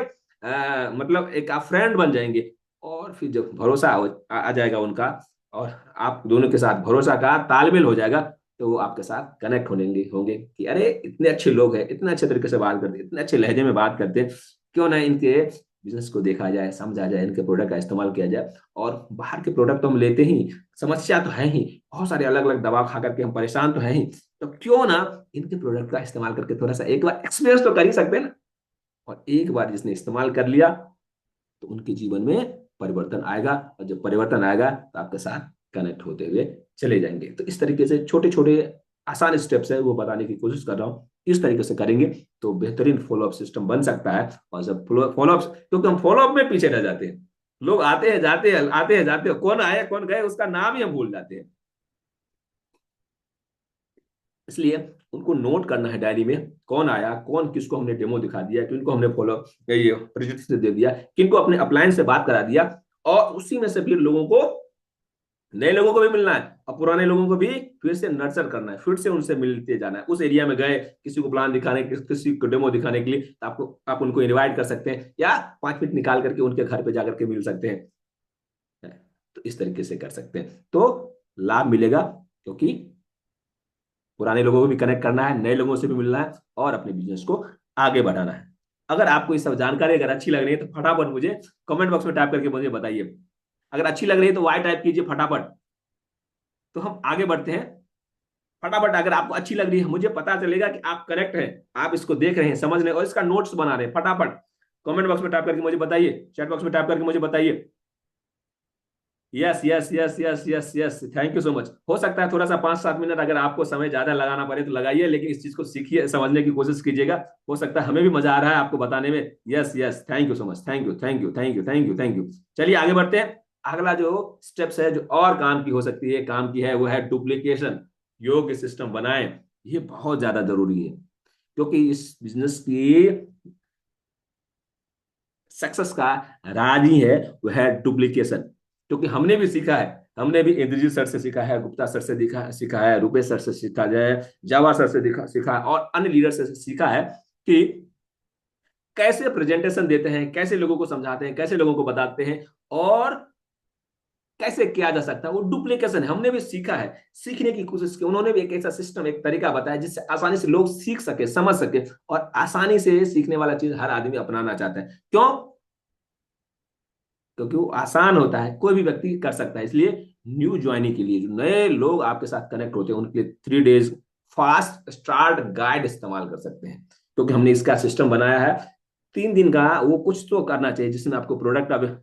मतलब एक आप फ्रेंड बन जाएंगे। और फिर जब भरोसा आ जाएगा उनका, और आप दोनों के साथ भरोसा का तालमेल हो जाएगा, तो वो आपके साथ कनेक्ट होंगे होंगे कि अरे इतने अच्छे लोग हैं, इतने अच्छे तरीके से बात करते हैं, इतने अच्छे लहजे में बात करते हैं, क्यों ना इनके बिजनेस को देखा जाए, समझा जाए, इनके प्रोडक्ट का इस्तेमाल किया जाए। और बाहर के प्रोडक्ट तो हम लेते ही, समस्या तो है ही, बहुत सारे अलग अलग दवा खा करके हम परेशान तो है ही, तो क्यों ना इनके प्रोडक्ट का इस्तेमाल करके थोड़ा सा एक बार एक्सपीरियंस तो कर ही सकते हैं ना। और एक बार जिसने इस्तेमाल कर लिया तो उनके जीवन में परिवर्तन आएगा, और जब परिवर्तन आएगा तो आपके साथ कनेक्ट होते हुए चले जाएंगे। तो इस तरीके से छोटे छोटे आसान स्टेप्स है वो बताने की कोशिश कर रहा हूँ। इस तरीके से करेंगे तो बेहतरीन फॉलोअप सिस्टम बन सकता है। और जब फॉलोअप, क्योंकि हम फॉलोअप में पीछे रह जाते हैं, लोग आते हैं जाते हैं, आते हैं जाते हैं, कौन आए कौन गए उसका नाम ही हम भूल जाते हैं। इसलिए उनको नोट करना है डायरी में, कौन आया, कौन किसको हमने डेमो दिखा दिया, किनको हमने फॉलो ये प्रेजेंटेशन दे दिया, किनको अपने अपलायंस से बात करा दिया। और उसी में से फिर लोगों को, नए लोगों को भी मिलना है और पुराने लोगों को भी फिर से नर्चर करना है, फिर से उनसे मिलते जाना है। उस एरिया में गए, किसी को प्लान दिखाने, किसी को डेमो दिखाने के लिए, तो आपको, आप उनको इनवाइट कर सकते हैं या 5 मिनट निकाल करके उनके घर पे जाकर के मिल सकते हैं। तो इस तरीके से कर सकते हैं तो लाभ मिलेगा, क्योंकि पुराने लोगों को भी कनेक्ट करना है, नए लोगों से भी मिलना है और अपने बिजनेस को आगे बढ़ाना है। अगर आपको ये सब जानकारी अगर अच्छी लग रही है तो फटाफट मुझे कमेंट बॉक्स में टाइप करके मुझे बताइए। अगर अच्छी लग रही है तो वाई टाइप कीजिए फटाफट, तो हम आगे बढ़ते हैं। फटाफट अगर आपको अच्छी लग रही है, मुझे पता चलेगा कि आप करेक्ट हैं, आप इसको देख रहे हैं, समझ रहे हैं और इसका नोट्स बना रहे हैं। फटाफट कमेंट बॉक्स में टाइप करके मुझे बताइए, चैट बॉक्स में टाइप करके मुझे बताइए। Yes yes yes yes yes yes, thank you so much. हो सकता है थोड़ा सा 5-7 मिनट अगर आपको समय ज्यादा लगाना पड़े तो लगाइए, लेकिन इस चीज को सीखिए, समझने की कोशिश कीजिएगा। हो सकता है हमें भी मजा आ रहा है आपको बताने में। Yes yes, thank you so much, thank you thank you thank you thank you thank you. चलिए आगे बढ़ते हैं। अगला जो स्टेप्स है, जो और काम की हो सकती है, काम की है, वो है डुप्लीकेशन। योग्य सिस्टम बनाएं, ये बहुत ज्यादा जरूरी है, क्योंकि इस बिजनेस की सक्सेस का राज ही है, वो है डुप्लीकेशन। क्योंकि हमने भी सीखा है, हमने भी इंद्रजीत सर से सीखा है, गुप्ता सर से सीखा है, रुपेश सर से सीखा है, जावा सर से सीखा है और अन्य लीडर से सीखा है कि कैसे प्रेजेंटेशन देते हैं, कैसे लोगों को समझाते हैं, कैसे लोगों को बताते हैं और कैसे किया जा सकता है। वो डुप्लीकेशन है, हमने भी सीखा है, सीखने की कोशिश की। उन्होंने भी एक ऐसा सिस्टम, एक तरीका बताया जिससे आसानी से लोग सीख सके, समझ सके। और आसानी से सीखने वाला चीज हर आदमी अपनाना चाहता है। क्यों? क्योंकि वो आसान होता है, कोई भी व्यक्ति कर सकता है। इसलिए न्यू ज्वाइनिंग के लिए, जो नए लोग आपके साथ कनेक्ट होते हैं, उनके लिए 3 डेज फास्ट स्टार्ट गाइड इस्तेमाल कर सकते हैं। क्योंकि हमने इसका सिस्टम बनाया है 3 दिन का। वो कुछ तो करना चाहिए जिसमें आपको प्रोडक्ट, अब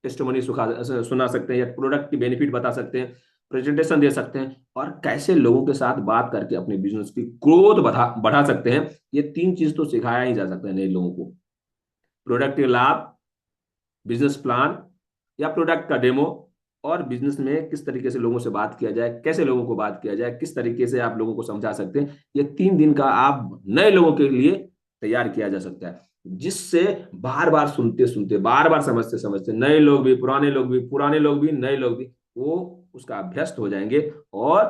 टेस्टिमोनी सुना सकते हैं या प्रोडक्ट की बेनिफिट बता सकते हैं, प्रेजेंटेशन दे सकते हैं और कैसे लोगों के साथ बात करके अपने बिजनेस की ग्रोथ बढ़ा सकते हैं। ये 3 चीज तो सिखाया ही जा सकता है नए लोगों को। प्रोडक्ट के लाभ, बिजनेस प्लान या प्रोडक्ट का डेमो, और बिजनेस में किस तरीके से लोगों से बात किया जाए, कैसे लोगों को बात किया जाए, किस तरीके से आप लोगों को समझा सकते हैं। ये 3 दिन का आप नए लोगों के लिए तैयार किया जा सकता है, जिससे बार बार सुनते सुनते, बार बार समझते समझते, नए लोग भी, पुराने लोग भी, पुराने लोग भी, नए लोग भी, वो उसका अभ्यस्त हो जाएंगे और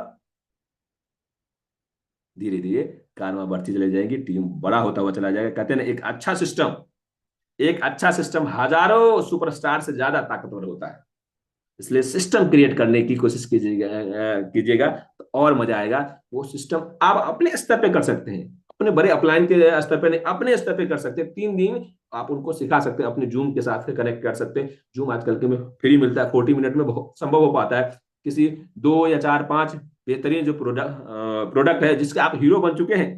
धीरे धीरे कारवा बढ़ती चली जाएगी, टीम बड़ा होता हुआ चला जाएगा। कहते हैं ना, एक अच्छा सिस्टम हजारों सुपरस्टार से ज्यादा ताकतवर होता है। इसलिए सिस्टम क्रिएट करने की कोशिश कीजिएगा तो और मजा आएगा। वो सिस्टम आप अपने स्तर पे कर सकते हैं, अपने बड़े अपलाइन के स्तर पे नहीं, अपने स्तर पे कर सकते हैं। 3 दिन आप उनको सिखा सकते हैं, अपने जूम के साथ कनेक्ट कर सकते हैं। जूम आजकल के में फ्री मिलता है, 40 मिनट में संभव हो पाता है। किसी 2 या 4-5 बेहतरीन जो प्रोडक्ट है, जिसके आप हीरो बन चुके हैं,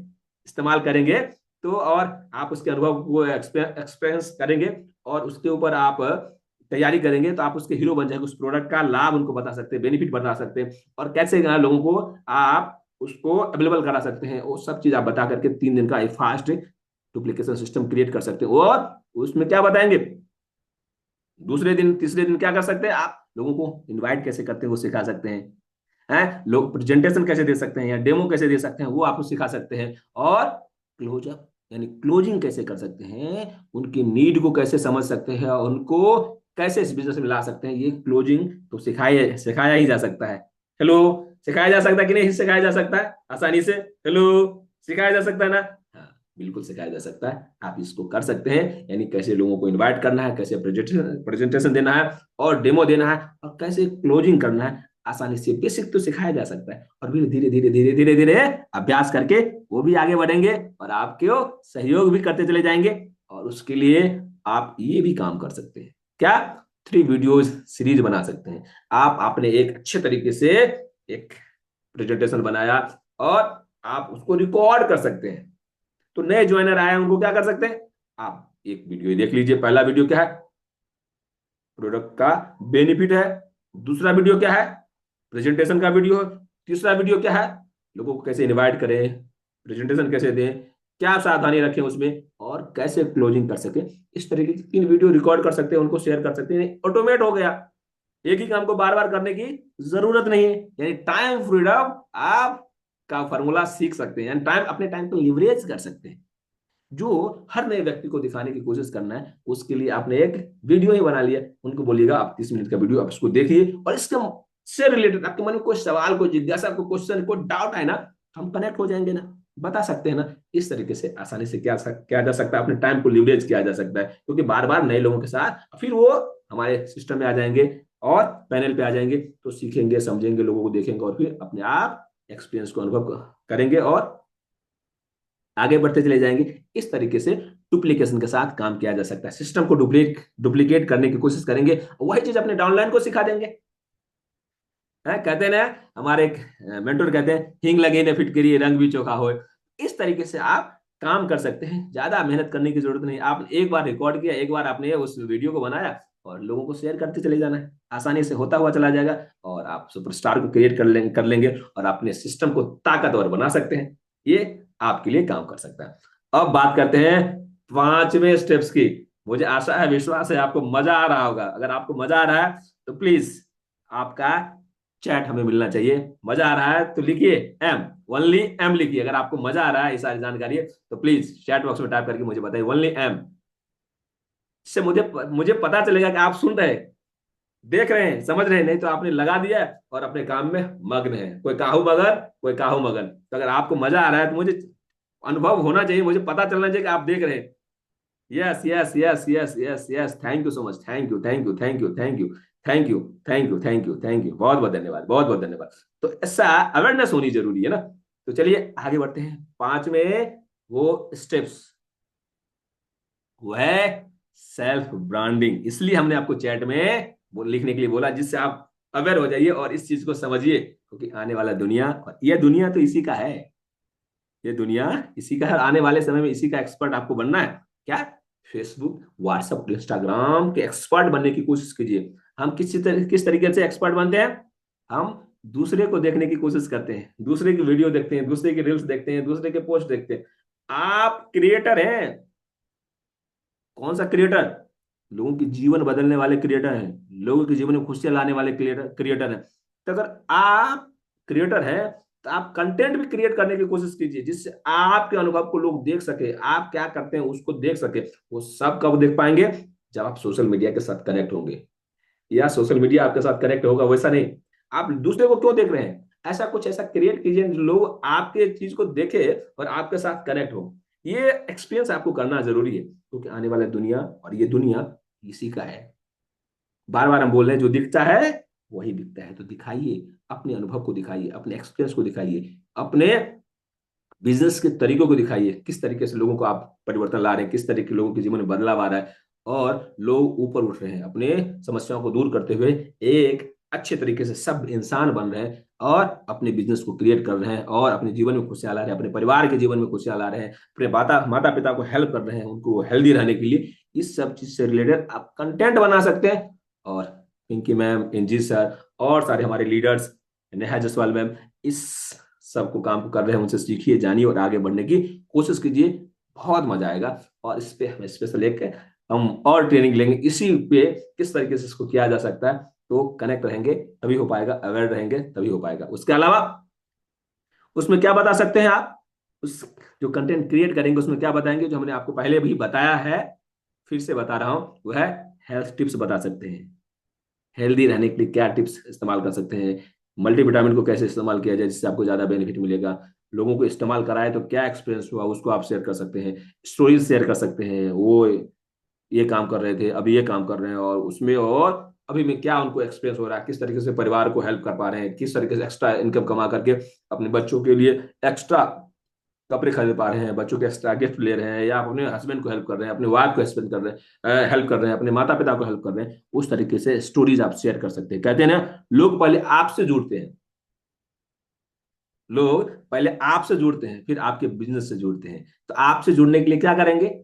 इस्तेमाल करेंगे तो, और आप उसके अनुभव को एक्सपीरियंस करेंगे और उसके ऊपर आप तैयारी करेंगे, तो आप उसके हीरो बन जाएंगे। उस प्रोडक्ट का लाभ उनको बता सकते हैं, बेनिफिट बता सकते हैं और कैसे लोगों को आप उसको अवेलेबल करा सकते हैं। वो सब चीज आप बता करके 3 दिन का एक फास्ट डुप्लीकेशन सिस्टम क्रिएट कर सकते हैं। और उसमें क्या बताएंगे, दूसरे दिन तीसरे दिन क्या कर सकते हैं, आप लोगों को इनवाइट कैसे करते हैं वो सिखा सकते हैं लोग प्रेजेंटेशन कैसे दे सकते हैं या डेमो कैसे दे सकते हैं वो आपको सिखा सकते हैं। और क्लोजअप यानी क्लोजिंग कैसे कर सकते हैं, उनकी नीड को कैसे समझ सकते हैं और उनको कैसे इस बिजनेस में ला सकते हैं, ये क्लोजिंग तो सिखाया सिखाया ही जा सकता है। हेलो, सिखाया जा सकता है कि नहीं सिखाया जा सकता है आसानी से? हेलो, सिखाया जा सकता है ना? हाँ, बिल्कुल सिखाया जा सकता है। आप इसको कर सकते हैं, यानी कैसे लोगों को इनवाइट करना है, कैसे प्रेजेंटेशन देना है और डेमो देना है और कैसे क्लोजिंग करना है। आसानी से बेसिक तो सिखाया जा सकता है और फिर धीरे धीरे धीरे धीरे धीरे अभ्यास करके वो भी आगे बढ़ेंगे और आपको सहयोग भी करते चले जाएंगे। और उसके लिए आप ये भी काम कर सकते हैं, क्या, 3 वीडियोज सीरीज बना सकते हैं। आप आपने एक अच्छे तरीके से एक प्रेजेंटेशन बनाया और आप उसको रिकॉर्ड कर सकते हैं। तो नए ज्वाइनर आए उनको क्या कर सकते हैं, आप एक वीडियो देख लीजिए। पहला वीडियो क्या है, प्रोडक्ट का बेनिफिट है। दूसरा वीडियो क्या है, प्रेजेंटेशन का वीडियो है। तीसरा वीडियो क्या है, लोगों को कैसे इनवाइट करें, प्रेजेंटेशन कैसे दें, क्या सावधानी रखें उसमें, और कैसे क्लोजिंग कर सके। इस तरीके की 3 वीडियो रिकॉर्ड कर सकते हैं, उनको शेयर कर सकते हैं, ऑटोमेट हो गया। एक ही काम को बार बार करने की जरूरत नहीं है। यानी टाइम फ्रीडम आप का फॉर्मूला सीख सकते हैं, यानी टाइम, अपने टाइम को लिवरेज कर सकते हैं, जो हर नए व्यक्ति को दिखाने की कोशिश करना है। उसके लिए आपने एक वीडियो ही बना लिया, उनको बोलिएगा आप 30 मिनट का वीडियो, आप इसको देखिए, और इसके से रिलेटेड आपके मन में कोई सवाल, कोई जिज्ञासा, कोई क्वेश्चन, कोई डाउट है ना, हम कनेक्ट हो जाएंगे ना, बता सकते हैं ना। इस तरीके से आसानी से क्या किया जा सकता है, अपने टाइम को लिवरेज किया जा सकता है, क्योंकि बार बार नए लोगों के साथ फिर वो हमारे सिस्टम में आ जाएंगे और पैनल पे आ जाएंगे, तो सीखेंगे, समझेंगे, लोगों को देखेंगे, और फिर अपने आप एक्सपीरियंस को अनुभव करेंगे और आगे बढ़ते चले जाएंगे। इस तरीके से डुप्लीकेशन के साथ काम किया जा सकता है। सिस्टम को डुप्लीकेट करने की कोशिश करेंगे, वही चीज अपने डाउनलाइन को सिखा देंगे। कहते हैं ना, हमारे एक मेंटोर कहते हैं, हिंग लगे ने फिटकरी रंग भी चोखा हो। इस तरीके से आप काम कर सकते हैं, ज्यादा मेहनत करने की जरूरत नहीं। आपने एक बार रिकॉर्ड किया, एक बार आपने उस वीडियो को बनाया और लोगों को शेयर करते चले जाना है, आसानी से होता हुआ चला जाएगा, और आप सुपरस्टार को क्रिएट कर लेंगे और अपने सिस्टम को ताकतवर बना सकते हैं। ये आपके लिए काम कर सकता है। अब बात करते हैं 5वें स्टेप्स की। मुझे आशा है, विश्वास है, आपको मजा आ रहा होगा। अगर आपको मजा आ रहा है तो प्लीज आपका चैट हमें मिलना चाहिए। मजा आ रहा है तो लिखिए एम, ओनली एम लिखिए। अगर आपको मजा आ रहा है ये सारी जानकारी है तो प्लीज चैट बॉक्स में टाइप करके मुझे बताइए ओनली एम। इससे मुझे मुझे पता चलेगा कि आप सुन रहे हैं, देख रहे हैं, समझ रहे हैं। नहीं तो आपने लगा दिया और अपने काम में मग्न है, कोई काहू मगन, कोई काहू मगन। तो अगर आपको मजा आ रहा है तो मुझे अनुभव होना चाहिए, मुझे पता चलना चाहिए कि आप देख रहे हैं। Yes yes yes yes yes yes, thank you so much, thank you thank you thank you thank you thank you thank you thank you thank you, बहुत बहुत धन्यवाद, बहुत बहुत धन्यवाद। तो ऐसा अवेयरनेस होनी जरूरी है ना। तो चलिए आगे बढ़ते हैं। 5वें वो स्टेप्स, वो है सेल्फ ब्रांडिंग। इसलिए हमने आपको चैट में वो लिखने के लिए बोला, जिससे आप अवेयर हो जाइए और इस चीज को समझिए, क्योंकि आने वाला दुनिया, और ये दुनिया तो इसी का है, ये दुनिया इसी का है। आने वाले समय में इसी का एक्सपर्ट आपको बनना है। क्या? फेसबुक, व्हाट्सएप, इंस्टाग्राम के एक्सपर्ट बनने की कोशिश कीजिए। हम किस तरीके से एक्सपर्ट बनते हैं? हम दूसरे को देखने की कोशिश करते हैं, दूसरे की वीडियो देखते हैं, दूसरे की रील्स देखते हैं, दूसरे के पोस्ट देखते हैं। आप क्रिएटर हैं। कौन सा क्रिएटर? लोगों की जीवन बदलने वाले क्रिएटर हैं, लोगों के जीवन में खुशियां लाने वाले क्रिएटर हैं। तो अगर आप क्रिएटर हैं तो आप कंटेंट भी क्रिएट करने की कोशिश कीजिए, जिससे आपके अनुभव को लोग देख सके, आप क्या करते हैं उसको देख सके। वो सब कब देख पाएंगे? जब आप सोशल मीडिया के साथ कनेक्ट होंगे, या सोशल मीडिया आपके साथ कनेक्ट होगा। वैसा नहीं, आप दूसरे को क्यों देख रहे हैं, ऐसा कुछ ऐसा क्रिएट कीजिए जो लोग आपके चीज को देखे और आपके साथ कनेक्ट हो। ये एक्सपीरियंस आपको करना जरूरी है, क्योंकि आने वाला दुनिया, और ये दुनिया इसी का है। बार बार हम बोल रहे हैं, जो दिखता है वही दिखता है। तो दिखाइए, अपने अनुभव को दिखाइए, अपने एक्सपीरियंस को दिखाइए, अपने बिजनेस के तरीकों को दिखाइए, किस तरीके से लोगों को आप परिवर्तन ला रहे हैं, किस तरीके के लोगों के जीवन में बदलाव आ रहा है, और लोग ऊपर उठ रहे हैं, अपने समस्याओं को दूर करते हुए एक अच्छे तरीके से सब इंसान बन रहे हैं, और अपने बिजनेस को क्रिएट कर रहे हैं, और अपने जीवन में खुशियां ला रहे हैं, अपने परिवार के जीवन में खुशियां ला रहे हैं, अपने माता पिता को हेल्प कर रहे हैं, उनको हेल्दी रहने के लिए। इस सब चीज से रिलेटेड आप कंटेंट बना सकते हैं। और पिंकी मैम, इंजी सर, और सारे हमारे लीडर्स, नेहा जसवाल मैम, इस सबको काम कर रहे हैं, उनसे सीखिए, जानिए और आगे बढ़ने की कोशिश कीजिए। बहुत मजा आएगा। और इस पे हम स्पेशल एक हम और ट्रेनिंग लेंगे इसी पे, किस तरीके से इसको किया जा सकता है। तो कनेक्ट रहेंगे तभी हो पाएगा, अवेयर रहेंगे तभी हो पाएगा। उसके अलावा उसमें क्या बता सकते हैं आप? उस जो कंटेंट क्रिएट करेंगे उसमें क्या बताएंगे, जो हमने आपको पहले भी बताया है, फिर से बता रहा हूं, वो है हेल्थ टिप्स बता सकते हैं। हेल्दी रहने के लिए क्या टिप्स इस्तेमाल कर सकते हैं, मल्टीविटामिन को कैसे इस्तेमाल किया जाए जिससे आपको ज्यादा बेनिफिट मिलेगा, लोगों को इस्तेमाल कराए तो क्या एक्सपीरियंस हुआ उसको आप शेयर कर सकते हैं, स्टोरीज शेयर कर सकते हैं। वो ये काम कर रहे थे, अभी ये काम कर रहे हैं, और उसमें और अभी में क्या उनको एक्सपीरियंस हो रहा है, किस तरीके से परिवार को हेल्प कर पा रहे हैं, किस तरीके से एक्स्ट्रा इनकम कमा करके अपने बच्चों के लिए एक्स्ट्रा कपड़े खरीद पा रहे हैं, बच्चों के एक्स्ट्रा गिफ्ट ले रहे हैं, या अपने हस्बैंड को हेल्प कर रहे हैं, अपने वाइफ को हेल्प कर रहे हैं, हेल्प कर रहे हैं, अपने माता पिता को हेल्प कर रहे हैं। उस तरीके से स्टोरीज आप शेयर कर सकते हैं। कहते हैं ना, लोग पहले आपसे जुड़ते हैं, लोग पहले आपसे जुड़ते हैं, फिर आपके बिजनेस से जुड़ते हैं। तो आपसे जुड़ने के लिए क्या करेंगे?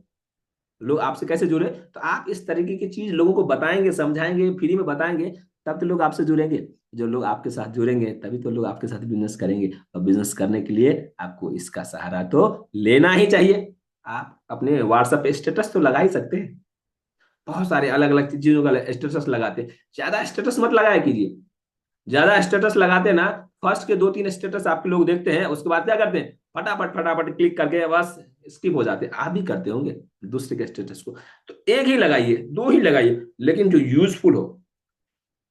लोग आपसे कैसे जुड़े? तो आप इस तरीके की चीज लोगों को बताएंगे, समझाएंगे, फ्री में बताएंगे, तब तो लोग आपसे जुड़ेंगे। जो लोग आपके साथ जुड़ेंगे तभी तो लोग आपके साथ बिजनेस करेंगे। और बिजनेस करने के लिए आपको इसका सहारा तो लेना ही चाहिए। आप अपने व्हाट्सएप पे स्टेटस तो लगा ही सकते हैं। बहुत सारे अलग अलग चीजों का स्टेटस लगाते हैं। ज्यादा स्टेटस मत लगाया कीजिए। ज्यादा स्टेटस लगाते हैं ना, फर्स्ट के 2-3 स्टेटस आपके लोग देखते हैं, उसके बाद क्या करते हैं, फटाफट फटाफट क्लिक करके बस स्किप हो जाते हैं। आप भी करते होंगे दूसरे के स्टेटस को। तो एक ही लगाइए, दो ही लगाइए, लेकिन जो यूजफुल हो।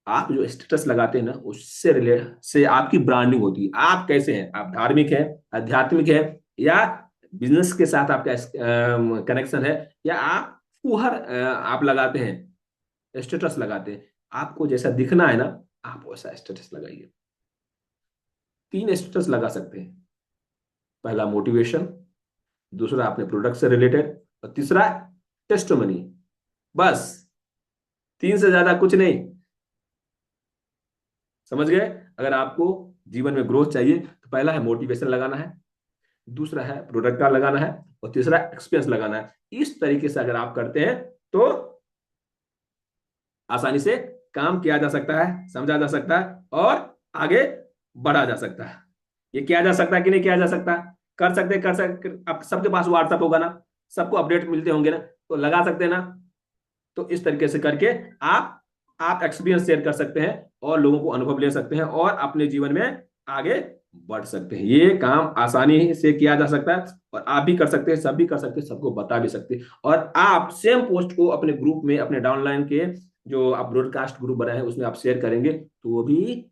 आप जो स्टेटस लगाते हैं ना, उससे रिलेट से आपकी ब्रांडिंग होती है। आप कैसे हैं, आप धार्मिक हैं, आध्यात्मिक है, या बिजनेस के साथ आपका कनेक्शन है, या आप फुहर आप लगाते हैं, स्टेटस लगाते हैं। आपको जैसा दिखना है ना, आप वैसा स्टेटस लगाइए। 3 स्टेटस लगा सकते हैं। पहला मोटिवेशन, दूसरा अपने प्रोडक्ट से रिलेटेड, और तीसरा टेस्टमनी। बस 3 से ज्यादा कुछ नहीं। समझ गए? अगर आपको जीवन में ग्रोथ चाहिए तो पहला है मोटिवेशन लगाना है, दूसरा है प्रोडक्ट का लगाना है, और तीसरा एक्सपीरियंस लगाना है। इस तरीके से अगर आप करते हैं तो आसानी से काम किया जा सकता है, समझा जा सकता है, और आगे बढ़ा जा सकता है। ये किया जा सकता है कि नहीं किया जा सकता? कर सकते। आप सबके पास व्हाट्सएप होगा ना, सबको अपडेट मिलते होंगे ना, तो लगा सकते हैं ना। तो इस तरीके से करके आप एक्सपीरियंस शेयर कर सकते हैं, और लोगों को अनुभव ले सकते हैं, और अपने जीवन में आगे बढ़ सकते हैं। ये काम आसानी से किया जा सकता है, और आप भी कर सकते हैं, सब भी कर सकते हैं, सबको बता भी सकते हैं। और आप सेम पोस्ट को अपने ग्रुप में, अपने डाउनलाइन के जो आप ब्रॉडकास्ट ग्रुप बनाए हैं उसमें आप शेयर करेंगे, तो वो भी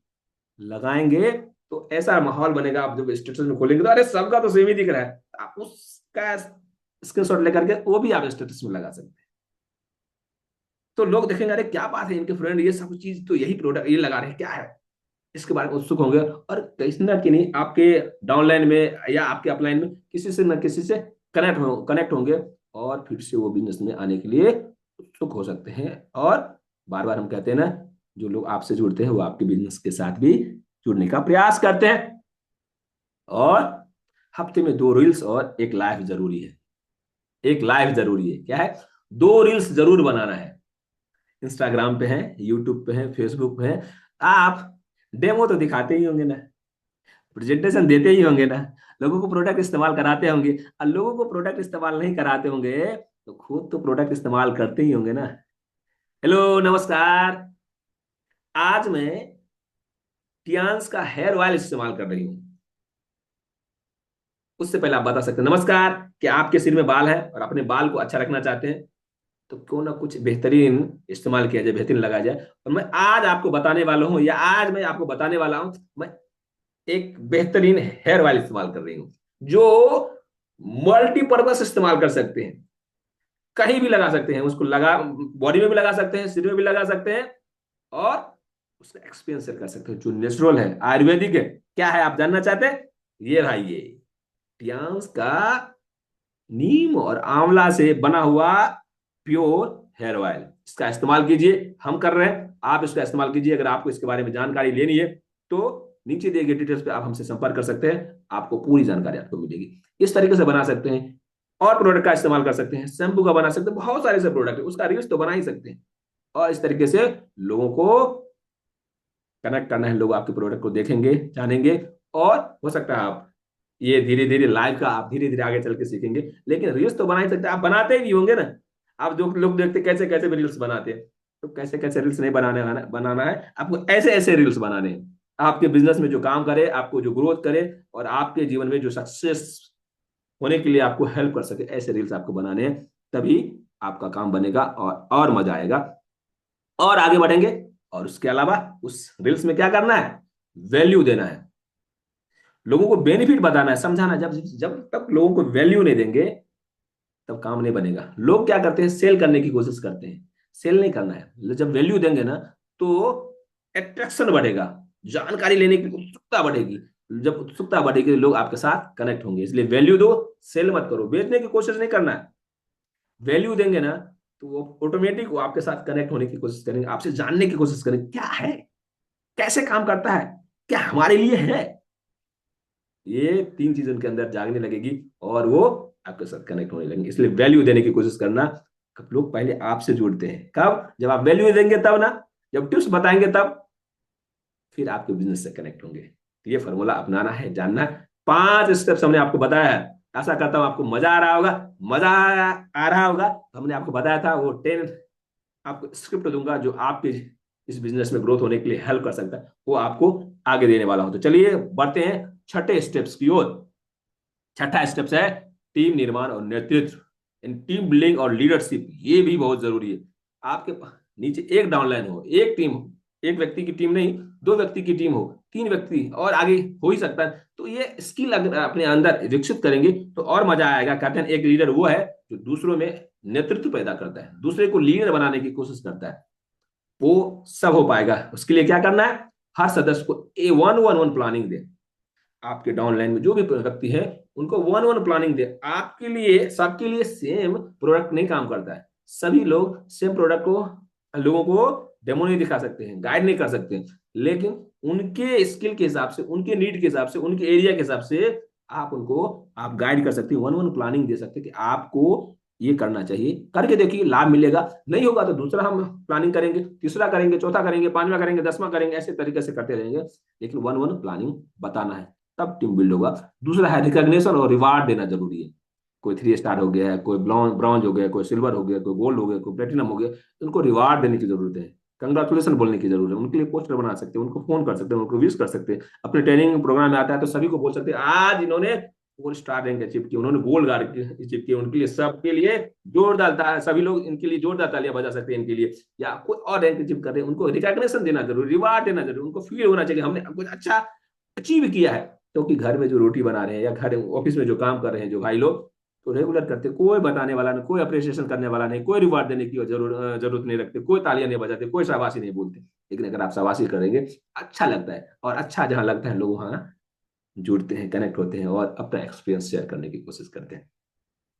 लगाएंगे। तो ऐसा माहौल बनेगा, आप जब स्टेटस में खोलेंगे तो अरे सबका तो सेम ही दिख रहा है, आप उसका स्क्रीनशॉट लेकर के वो भी आप स्टेटस में लगा सकते हैं। तो लोग देखेंगे, अरे क्या बात है, इनके फ्रेंड ये सब चीज तो यही प्रोडक्ट ये लगा रहे हैं, क्या है, इसके बारे में उत्सुक होंगे। और किसी ना कि आपके डाउनलाइन में या आपके अपलाइन में किसी से न किसी से कनेक्ट होंगे, और फिर से वो बिजनेस में आने के लिए उत्सुक हो सकते हैं। और बार बार हम कहते हैं ना, जो लोग आपसे जुड़ते हैं वो आपके बिजनेस के साथ भी जुड़ने का प्रयास करते हैं। और हफ्ते में 2 रील्स और एक लाइव जरूरी है। एक लाइव जरूरी है, क्या है, 2 रील्स जरूर बनाना है। इंस्टाग्राम पे है, यूट्यूब पे है, फेसबुक पे है। आप डेमो तो दिखाते ही होंगे ना, प्रेजेंटेशन देते ही होंगे ना, लोगों को प्रोडक्ट इस्तेमाल कराते होंगे। और लोगों को प्रोडक्ट इस्तेमाल नहीं कराते होंगे तो खुद तो प्रोडक्ट इस्तेमाल करते ही होंगे ना। हेलो, नमस्कार। आज मैं टियान्स का हेयर ऑयल इस्तेमाल कर रही हूँ। उससे पहले आप बता सकते हैं, नमस्कार, कि आपके सिर में बाल है और अपने बाल को अच्छा रखना चाहते हैं, तो क्यों ना कुछ बेहतरीन इस्तेमाल किया जाए, बेहतरीन लगाया जाए। और मैं आज आपको बताने वाला हूं, या आज मैं आपको बताने वाला हूं, मैं एक बेहतरीन हेयर ऑयल इस्तेमाल कर रही हूं, जो मल्टीपर्पज इस्तेमाल कर सकते हैं। कहीं भी लगा सकते हैं उसको, लगा बॉडी में भी लगा सकते हैं, सिर में भी लगा सकते हैं, और उसका एक्सपीरियंस शेयर कर सकते हैं, जो नेचुरल है, आयुर्वेदिक है। क्या है आप जानना चाहते हैं? ये भाई, ये टियान्स का नीम और आंवला से बना हुआ प्योर हेयर ऑयल, इसका इस्तेमाल कीजिए। हम कर रहे हैं, आप इसका इस्तेमाल कीजिए। अगर आपको इसके बारे में जानकारी लेनी है तो नीचे दिए गए डिटेल्स पे आप हमसे संपर्क कर सकते हैं, आपको पूरी जानकारी आपको मिलेगी। इस तरीके से बना सकते हैं, और प्रोडक्ट का इस्तेमाल कर सकते हैं, शैम्पू का बना सकते हैं, बहुत सारे ऐसे प्रोडक्ट है, उसका रील्स तो बना ही सकते हैं। और इस तरीके से लोगों को कनेक्ट करना है, लोग आपके प्रोडक्ट को देखेंगे, जानेंगे। और हो सकता है आप ये धीरे धीरे लाइव का आप धीरे धीरे आगे चल के सीखेंगे, लेकिन रील्स तो बना ही सकते हैं, आप बनाते ही होंगे ना। आप जो लोग देखते कैसे कैसे भी रील्स बनाते हैं, तो कैसे कैसे रील्स नहीं बनाना है आपको, ऐसे ऐसे रील्स बनाने हैं। आपके बिजनेस में जो काम करे, आपको जो ग्रोथ करे, और आपके जीवन में जो सक्सेस होने के लिए आपको हेल्प कर सके, ऐसे रील्स आपको बनाने हैं। तभी आपका काम बनेगा, और मजा आएगा, और आगे बढ़ेंगे। और उसके अलावा उस रील्स में क्या करना है, वैल्यू देना है, लोगों को बेनिफिट बताना है, समझाना है। जब जब तक लोगों को वैल्यू नहीं देंगे तब काम नहीं बनेगा। लोग क्या करते हैं, सेल करने की कोशिश करते हैं। सेल नहीं करना है, जब वैल्यू देंगे ना तो अट्रैक्शन बढ़ेगा, जानकारी लेने की उत्सुकता बढ़ेगी। जब उत्सुकता बढ़ेगी तो लोग आपके साथ कनेक्ट होंगे। इसलिए वैल्यू दो, सेल मत करो, बेचने की कोशिश नहीं करना है। वैल्यू देंगे ना तो वो ऑटोमेटिक वो आपके साथ कनेक्ट होने की कोशिश करेंगे, आपसे जानने की कोशिश करेंगे, क्या है, कैसे काम करता है, क्या हमारे लिए है। ये 3 चीज उनके अंदर जागने लगेगी, और वो आपके साथ कनेक्ट होने लगेंगे। इसलिए वैल्यू देने की कोशिश करना। कब लोग पहले आपसे जुड़ते हैं, कब, जब आप वैल्यू देंगे तब ना। जब टिप्स बताएंगे तब फिर आपके बिजनेस से कनेक्ट होंगे। ये फॉर्मूला अपनाना है, जानना है। 5 स्टेप्स हमने आपको बताया है। आशा करता हूं आपको मजा आ रहा होगा। मजा आ रहा होगा तो हमने आपको बताया था वो 10 आपको स्क्रिप्ट दूंगा जो आपके इस बिजनेस में ग्रोथ होने के लिए हेल्प कर सकता है, वो आपको आगे देने वाला हूं। तो चलिए बढ़ते हैं छठे स्टेप्स की ओर। छठा स्टेप्स है टीम निर्माण और नेतृत्व, टीम बिल्डिंग और लीडरशिप। ये भी बहुत जरूरी है। आपके नीचे एक डाउनलाइन हो, एक टीम हो, एक व्यक्ति की टीम नहीं, 2 व्यक्ति की टीम हो, 3 व्यक्ति और आगे हो ही सकता है। तो ये स्किल अगर अपने अंदर विकसित करेंगे तो और मजा आएगा। कहते हैं एक लीडर वो है जो दूसरों में नेतृत्व पैदा करता है, दूसरे को लीडर बनाने की कोशिश करता है। वो सब हो पाएगा। उसके लिए क्या करना है, हर सदस्य को ए 1-1-1 प्लानिंग दे। आपके डाउनलाइन में जो भी व्यक्ति है उनको 1-1 प्लानिंग दे। आपके लिए सबके लिए सेम प्रोडक्ट नहीं काम करता है। सभी लोग सेम प्रोडक्ट को लोगों को डेमो नहीं दिखा सकते हैं, गाइड नहीं कर सकते हैं, लेकिन उनके स्किल के हिसाब से, उनके नीड के हिसाब से, उनके एरिया के हिसाब से आप उनको आप गाइड कर सकते हैं, 1-1 प्लानिंग दे सकते हैं कि आपको ये करना चाहिए। करके देखिए, लाभ मिलेगा। नहीं होगा तो दूसरा हम प्लानिंग करेंगे, तीसरा करेंगे, चौथा करेंगे, 5वां करेंगे, 10वां करेंगे, ऐसे तरीके से करते रहेंगे। लेकिन 1-1 प्लानिंग बताना है, तब टीम बिल्ड होगा। दूसरा है रिकॉग्निशन और रिवार्ड देना जरूरी है। कोई 3 स्टार हो गया है, कोई ब्रॉन्ज हो गया, कोई सिल्वर हो गया, कोई गोल्ड हो गया, कोई प्लेटिनम हो गया, तो उनको रिवार्ड देने की जरूरत है, कंग्रेचुलेशन बोलने की जरूरत है। उनके लिए पोस्टर बना सकते हैं, उनको फोन कर सकते हैं, उनको विश कर सकते हैं। अपने ट्रेनिंग प्रोग्राम में आता है तो सभी को बोल सकते हैं आज इन्होंने 4 स्टार रैंक अचीव किया, उन्होंने गोल्ड अचीव किया। उनके लिए, सबके लिए जोरदार, सभी लोग इनके लिए जोरदार तालियां बजा सकते हैं इनके लिए। या कोई और रैंक अचीव कर रहे हैं, उनको रिकॉग्निशन देना जरूरी, रिवार्ड देना जरूरी। उनको फील होना चाहिए हमने कुछ अच्छा अचीव किया है। क्योंकि घर में जो रोटी बना रहे हैं या घर ऑफिस में जो काम कर रहे हैं जो भाई लोग, तो रेगुलर करते, कोई बताने वाला नहीं, कोई अप्रिसिएशन करने वाला नहीं, कोई रिवार्ड देने की जरूरत नहीं रखते, कोई तालियां नहीं बजाते, कोई शाबाशी नहीं बोलते। लेकिन अगर आप शाबाशी करेंगे, अच्छा लगता है, और अच्छा जहां लगता है लोग वहां जुड़ते हैं, कनेक्ट होते हैं और अपना एक्सपीरियंस शेयर करने की कोशिश करते हैं।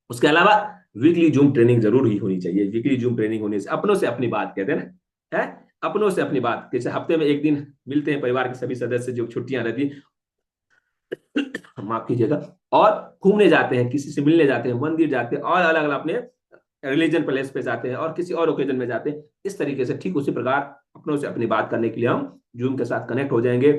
उसके अलावा वीकली जूम ट्रेनिंग जरूर ही होनी चाहिए। वीकली जूम ट्रेनिंग होने से अपनों से अपनी बात कहते हैं ना, है अपनों से अपनी बात। जैसे हफ्ते में एक दिन मिलते हैं परिवार के सभी सदस्य, जो छुट्टियां रहती, माफ कीजिएगा, और घूमने जाते हैं, किसी से मिलने जाते हैं, मंदिर जाते हैं, और अलग अलग अपने रिलीजन प्लेस पे जाते हैं, और किसी और ओकेजन में जाते हैं। इस तरीके से ठीक उसी प्रकार अपनों से अपनी बात करने के लिए हम जूम के साथ कनेक्ट हो जाएंगे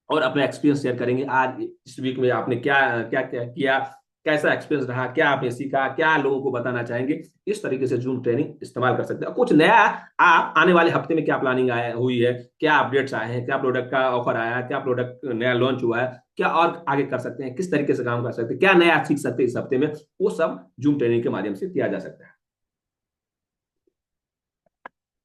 और अपना एक्सपीरियंस शेयर करेंगे। आज इस वीक में आपने क्या क्या क्या किया, कैसा एक्सपीरियंस रहा, क्या आपने सीखा, क्या लोगों को बताना चाहेंगे। इस तरीके से जूम ट्रेनिंग इस्तेमाल कर सकते हैं। कुछ नया आप आने वाले हफ्ते में क्या प्लानिंग आया हुई है, क्या अपडेट्स आए हैं, क्या प्रोडक्ट का ऑफर आया है, क्या प्रोडक्ट नया लॉन्च हुआ है, क्या और आगे कर सकते हैं, किस तरीके से काम कर सकते हैं, क्या नया सीख सकते हैं इस हफ्ते में, वो सब जूम ट्रेनिंग के माध्यम से किया जा सकता है।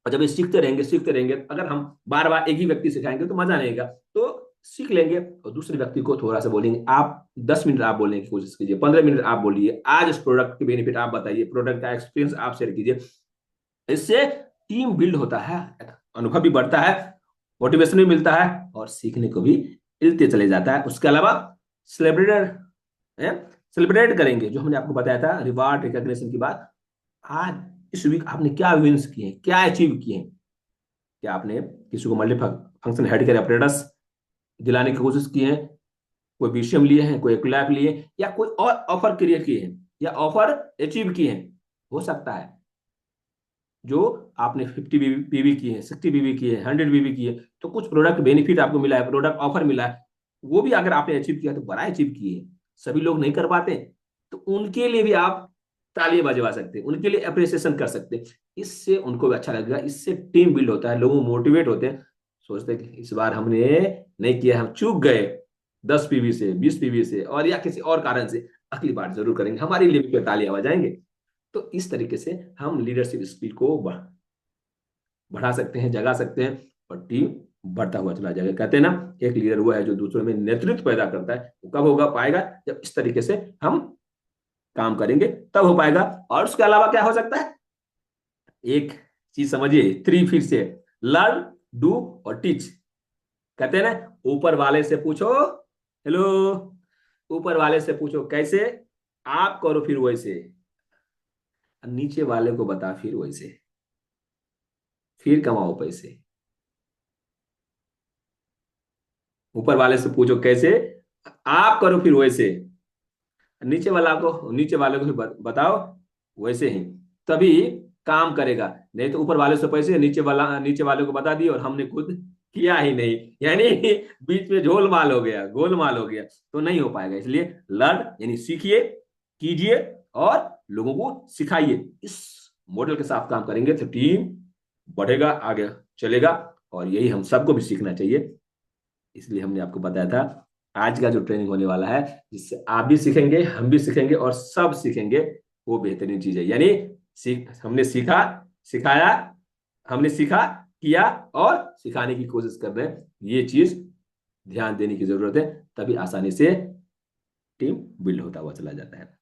और जब ये सीखते रहेंगे, अगर हम बार बार एक ही व्यक्ति सिखाएंगे तो मजा नहीं आएगा। तो सीख लेंगे और दूसरे व्यक्ति को थोड़ा सा बोलेंगे। आप 10 मिनट आप बोलने की कोशिश कीजिए, 15 मिनट आप बोलिए, आज इस प्रोडक्ट के बेनिफिट आप बताइए, प्रोडक्ट का एक्सपीरियंस आप शेयर कीजिए। इससे टीम बिल्ड होता है, अनुभव भी बढ़ता है, मोटिवेशन भी मिलता है, और सीखने को भी मिलते चले जाता है। उसके अलावा सेलिब्रेट सेलिब्रेट करेंगे, जो हमने आपको बताया था रिवार्ड रिकॉग्निशन की बात। आज इस वीक आपने क्या विन्स किए हैं, क्या अचीव किए हैं, क्या आपने किसी को मल्टी फंक्शन हेड के अपरेटस दिलाने की कोशिश की है, कोई बीसीएम लिए हैं, कोई एक्लैप लिए, या कोई और ऑफर क्रिएट किए हैं, या ऑफर अचीव किए हैं। हो सकता है जो आपने 50 पीवी की है, 60 पीवी की है, 100 पीवी की है, तो कुछ प्रोडक्ट बेनिफिट आपको मिला है, प्रोडक्ट ऑफर मिला है, वो भी अगर आपने अचीव किया तो बड़ा अचीव किए। सभी लोग नहीं कर पाते, तो उनके लिए भी आप तालियां बजवा सकते हैं, उनके लिए अप्रिसिएशन कर सकते हैं। इससे उनको भी अच्छा लगेगा, इससे टीम बिल्ड होता है, लोग मोटिवेट होते हैं, सोचते हैं कि इस बार हमने नहीं किया, हम चूक गए 10 पीवी से, 20 पीवी से, और या किसी और कारण से, अगली बार जरूर करेंगे, हमारी लिमिट पे तालियां बजाएंगे। तो इस तरीके से हम लीडरशिप स्किल को बढ़ा सकते हैं, जगा सकते हैं, और टीम बढ़ता हुआ चला जाएगा। कहते हैं ना, एक लीडर वो है जो दूसरों में नेतृत्व पैदा करता है। वो कब होगा पाएगा, जब इस तरीके से हम काम करेंगे, तब हो पाएगा। और उसके अलावा क्या हो सकता है, एक चीज समझिए, 3 फिर से, लर्न, डू और टीच। कहते हैं ना, ऊपर वाले से पूछो, हेलो, ऊपर वाले से पूछो कैसे, आप करो फिर वैसे, नीचे वाले को बता फिर वैसे, फिर कमाओ पैसे। ऊपर वाले से पूछो कैसे, आप करो फिर वैसे, नीचे वाले को भी बताओ वैसे ही, तभी काम करेगा। नहीं तो ऊपर वाले से पैसे, नीचे वाले को बता दिए और हमने खुद किया ही नहीं, यानी बीच में झोलमाल हो गया, गोलमाल हो गया, तो नहीं हो पाएगा। इसलिए लर्न यानी सीखिए, कीजिए और लोगों को सिखाइए। इस मॉडल के साथ काम करेंगे तो टीम बढ़ेगा, आगे चलेगा, और यही हम सबको भी सीखना चाहिए। इसलिए हमने आपको बताया था आज का जो ट्रेनिंग होने वाला है, जिससे आप भी सीखेंगे, हम भी सीखेंगे और सब सीखेंगे, वो बेहतरीन चीज है। यानी हमने सीखा, सिखाया, हमने सीखा, किया और सिखाने की कोशिश कर रहे हैं। ये चीज ध्यान देने की जरूरत है, तभी आसानी से टीम बिल्ड होता हुआ चला जाता है।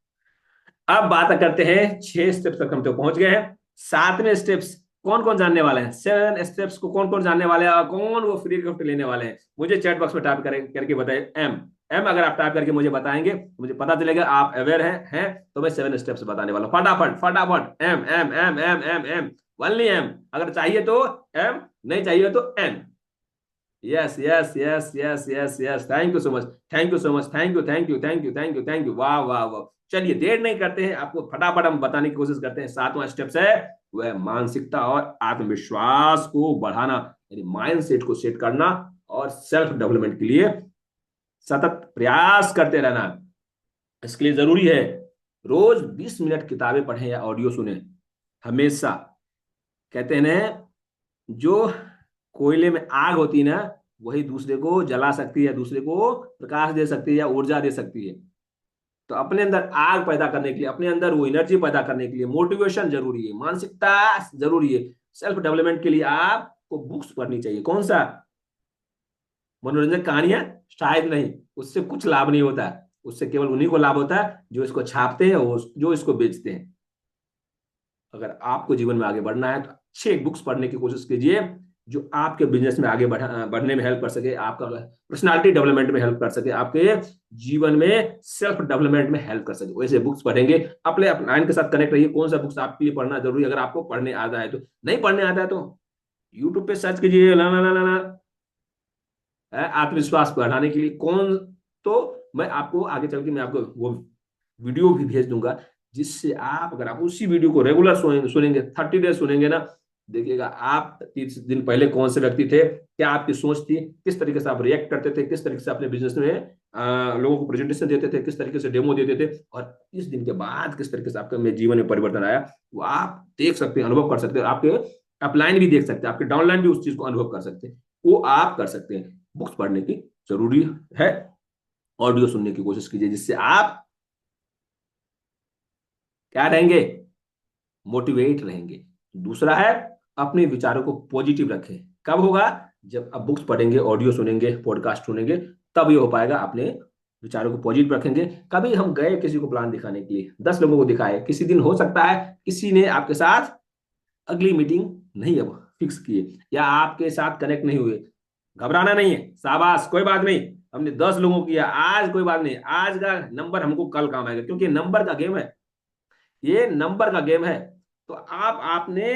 अब बात करते हैं 6 स्टेप्स तक हम तो पहुंच गए हैं। 7वें स्टेप्स कौन कौन जानने वाले हैं? 7 स्टेप्स को कौन कौन जानने वाले हैं और कौन वो फ्री गिफ्ट लेने वाले हैं? मुझे चैट बॉक्स में टाइप करके बताइए एम। एम अगर आप टाइप करके मुझे बताएंगे तो मुझे पता चलेगा आप अवेयर हैं तो मैं 7 स्टेप्स बताने वाला हूं। फटाफट फटाफट M M M M M M, only M. अगर चाहिए तो एम, नहीं चाहिए तो N. Yes yes yes yes yes yes, thank you so much, thank you so much, thank you thank you thank you thank you thank you, वाह वाह वाह। चलिए देर नहीं करते हैं, आपको फटाफट हम बताने की कोशिश करते हैं। 7वां स्टेप्स है वह मानसिकता और आत्मविश्वास को बढ़ाना, यानी माइंड सेट को सेट करना और सेल्फ डेवलपमेंट के लिए सतत प्रयास करते रहना। इसके लिए जरूरी है रोज 20 मिनट किताबें पढ़ें या ऑडियो सुने हमेशा। कहते हैं ना, जो कोयले में आग होती है ना, वही दूसरे को जला सकती है, दूसरे को प्रकाश दे सकती है या ऊर्जा दे सकती है। तो अपने अंदर आग पैदा करने के लिए, अपने अंदर वो एनर्जी पैदा करने के लिए मोटिवेशन जरूरी है, मानसिकता जरूरी है। सेल्फ डेवलपमेंट के लिए आपको बुक्स पढ़नी चाहिए। कौन सा? मनोरंजक कहानियां? शायद नहीं, उससे कुछ लाभ नहीं होता है। उससे केवल उन्हीं को लाभ होता है जो इसको छापते हैं, जो इसको बेचते हैं। अगर आपको जीवन में आगे बढ़ना है तो अच्छे बुक्स पढ़ने की कोशिश कीजिए, जो आपके बिजनेस में आगे बढ़ने में हेल्प कर सके, आपका पर्सनालिटी डेवलपमेंट में हेल्प कर सके, आपके जीवन में सेल्फ डेवलपमेंट में हेल्प कर सके, वैसे बुक्स पढ़ेंगे। अपने लाइन के साथ कनेक्ट रहिए। कौन सा बुक्स आपके लिए पढ़ना जरूरी है? अगर आपको पढ़ने आता है तो, नहीं पढ़ने आता है तो यूट्यूब पे सर्च कीजिए ला ला ला ला ला, आत्मविश्वास बढ़ाने के लिए कौन। तो मैं आपको आगे चल के मैं आपको वो वीडियो भी भेज दूंगा, जिससे आप, अगर आप उसी वीडियो को रेगुलर सुनेंगे 30 डेज सुनेंगे ना, देखिएगा आप 30 दिन पहले कौन से व्यक्ति थे, क्या आपकी सोच थी, किस तरीके से आप रिएक्ट करते थे, किस तरीके से अपने बिजनेस में लोगों को प्रेजेंटेशन देते थे, किस तरीके से डेमो देते थे, और 30 दिन के बाद किस तरीके से आपके जीवन में परिवर्तन आया, वो आप देख सकते हैं, अनुभव कर सकते हैं। आपके अपलाइन भी देख सकते हैं, आपके डाउनलाइन भी उस चीज को अनुभव कर सकते हैं। वो आप कर सकते हैं। बुक्स पढ़ने की जरूरी है, ऑडियो सुनने की कोशिश कीजिए, जिससे आप क्या रहेंगे? मोटिवेट रहेंगे। दूसरा है अपने विचारों को पॉजिटिव रखें। कब होगा? जब आप बुक्स पढ़ेंगे, ऑडियो सुनेंगे, पॉडकास्ट सुनेंगे, तब ये हो पाएगा। अपने विचारों को पॉजिटिव रखेंगे। कभी हम गए किसी को प्लान दिखाने के लिए, 10 लोगों को दिखाए, किसी दिन हो सकता है किसी ने आपके साथ अगली मीटिंग नहीं अब फिक्स किए या आपके साथ कनेक्ट नहीं हुए, घबराना नहीं है, शाबाश, कोई बात नहीं। हमने 10 लोगों को किया आज, कोई बात नहीं, आज का नंबर हमको कल काम आएगा, क्योंकि नंबर का गेम है, ये नंबर का गेम है। तो आपने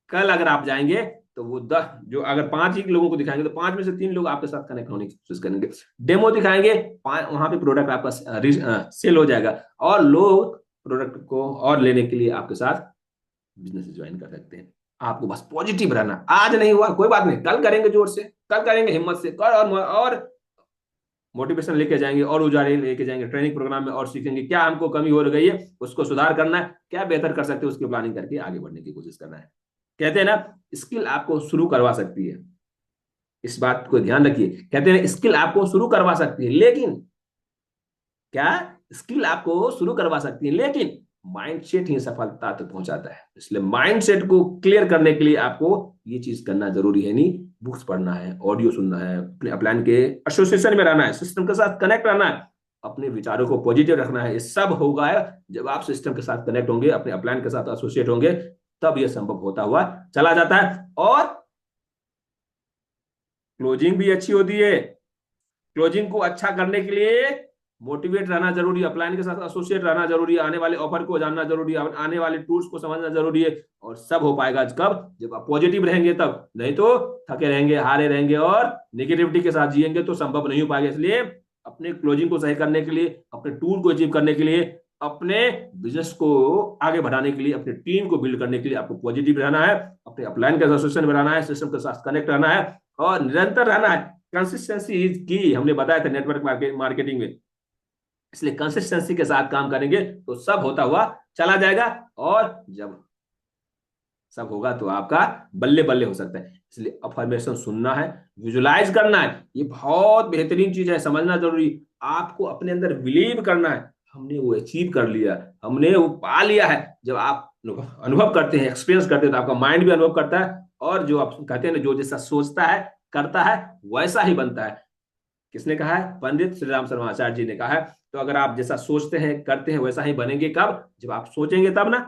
कल अगर आप जाएंगे तो वो 10, जो अगर 5 ही लोगों को दिखाएंगे तो 5 में से 3 लोग आपके साथ कनेक्ट होने की कोशिश करेंगे। डेमो दिखाएंगे, वहां पे प्रोडक्ट आपका सेल हो जाएगा और लोग प्रोडक्ट को और लेने के लिए आपके साथ बिजनेस ज्वाइन कर सकते हैं। आपको बस पॉजिटिव रहना। आज नहीं हुआ कोई बात नहीं, कल करेंगे, जोर से कल करेंगे, हिम्मत से कर, और मोटिवेशन लेके जाएंगे और उजारे लेके जाएंगे ट्रेनिंग प्रोग्राम में, और सीखेंगे क्या हमको कमी हो गई है, उसको सुधार करना है, क्या बेहतर कर सकते हैं, उसकी प्लानिंग करके आगे बढ़ने की कोशिश करना है। कहते हैं ना, स्किल आपको शुरू करवा सकती है, इस बात को ध्यान रखिए। कहते हैं स्किल आपको शुरू करवा सकती है, लेकिन क्या, स्किल आपको शुरू करवा सकती है लेकिन माइंडसेट ही सफलता तक पहुंचाता है। इसलिए माइंडसेट को क्लियर करने के लिए आपको ये चीज करना जरूरी है। नहीं, बुक्स पढ़ना है, ऑडियो सुनना है, अपने अपलाइन के एसोसिएशन में रहना है, सिस्टम के साथ कनेक्ट रहना है, अपने विचारों को पॉजिटिव रखना है। ये सब होगा जब आप सिस्टम के साथ कनेक्ट होंगे, अपने अपलाइन के साथ एसोसिएट होंगे, तब यह संभव होता हुआ चला जाता है। और क्लोजिंग भी अच्छी होती है। क्लोजिंग को अच्छा करने के लिए मोटिवेट रहना जरूरी है, अपलाइन के साथ एसोसिएट रहना जरूरी है, आने वाले ऑफर को जानना जरूरी है, आने वाले टूल्स को समझना जरूरी है। और सब हो पाएगा कब? जब आप पॉजिटिव रहेंगे तब, नहीं तो थके रहेंगे, हारे रहेंगे और निगेटिविटी के साथ जिएंगे तो संभव नहीं हो पाएगा। इसलिए अपने क्लोजिंग को सही करने के लिए, अपने टूल को अचीव करने के लिए अपने बिजनेस को आगे बढ़ाने के लिए, अपनी टीम को बिल्ड करने के लिए आपको पॉजिटिव रहना है, अपने अपलाइन का एसोसिएशन बनाना है, सिस्टम के साथ कनेक्ट रहना है और निरंतर रहना है। कंसिस्टेंसी की हमने बताया था नेटवर्क मार्केटिंग में, इसलिए कंसिस्टेंसी के साथ काम करेंगे तो सब होता हुआ चला जाएगा, और जब सब होगा तो आपका बल्ले बल्ले हो सकता है। इसलिए अफर्मेशन सुनना है, विजुलाइज करना है, ये बहुत बेहतरीन चीज है, समझना जरूरी। आपको अपने अंदर बिलीव करना है, हमने वो अचीव कर लिया, हमने वो पा लिया है। जब आप अनुभव करते हैं, एक्सपीरियंस करते हैं, तो आपका माइंड भी अनुभव करता है, और जो आप कहते हैं ना, जो जैसा सोचता है करता है वैसा ही बनता है। किसने कहा है? पंडित श्री राम शर्मा आचार्य जी ने कहा है। तो अगर आप जैसा सोचते हैं करते हैं वैसा ही बनेंगे, कब? जब आप सोचेंगे तब ना,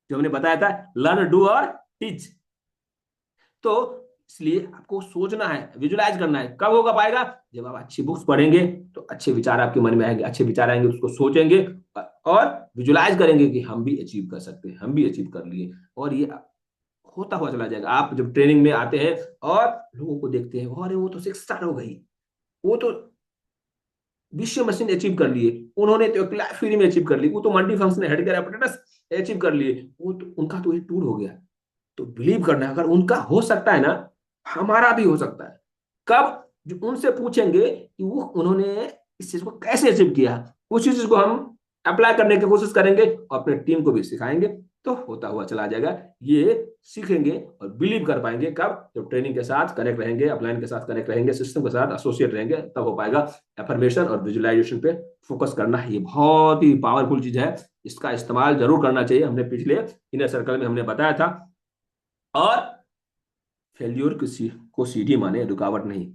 जो हमने बताया था, लर्न डू और टीच। तो इसलिए आपको सोचना है, विजुलाइज करना है। कब होगा पाएगा? जब आप अच्छी बुक्स पढ़ेंगे तो अच्छे विचार आपके मन में आएंगे, अच्छे विचार आएंगे, उसको सोचेंगे और विजुलाइज करेंगे कि हम भी अचीव कर सकते हैं, हम भी अचीव कर लिए, और ये होता हुआ चला जाएगा। आप जब ट्रेनिंग में आते हैं और लोगों को देखते हैं, अरे वो तो 6 स्टार हो गई, वो तो विश्व मशीन अचीव कर लिए, उन्होंने तो क्लास फ्री में अचीव कर ली, वो तो मल्टी फंक्शन हेडकेयर अपरेटस अचीव कर लिए, वो तो उनका तो ये टूर हो गया। तो बिलीव करना है, अगर उनका हो सकता है ना, हमारा भी हो सकता है। कब? जो उनसे पूछेंगे कि वो उन्होंने इस चीज को कैसे अचीव किया, उस चीज को हम अप्लाई करने की कोशिश करेंगे और अपने टीम को भी सिखाएंगे, तो होता हुआ चला जाएगा। ये सीखेंगे और बिलीव कर पाएंगे कब? जब ट्रेनिंग के साथ कनेक्ट रहेंगे, अपलाइन के साथ कनेक्ट रहेंगे, सिस्टम के साथ एसोसिएट रहेंगे, तब हो पाएगा। एफर्मेशन और विजुअलाइजेशन पे फोकस करना है, ये बहुत ही पावरफुल चीज है, इसका इस्तेमाल जरूर करना चाहिए। हमने पिछले इनर सर्कल में हमने बताया था। और फेल्योर को सीढ़ी माने, रुकावट नहीं।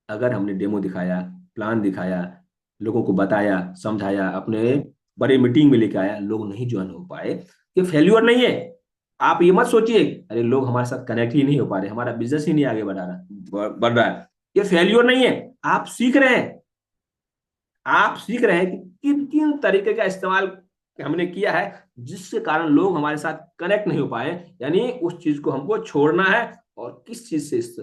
अगर हमने डेमो दिखाया, प्लान दिखाया, लोगों को बताया, समझाया, अपने बड़े मीटिंग में लेके आया, लोग नहीं ज्वाइन हो पाए, ये फेल्योर नहीं है। आप ये मत सोचिए अरे लोग हमारे साथ कनेक्ट ही नहीं हो पा रहे, हमारा बिजनेस ही नहीं आगे बढ़ रहा है, ये फेल्योर नहीं है। आप सीख रहे हैं, आप सीख रहे हैं कि किन किन तरीके का इस्तेमाल हमने किया है जिसके कारण लोग हमारे साथ कनेक्ट नहीं हो पाए, यानी उस चीज को हमको छोड़ना है। और किस चीज से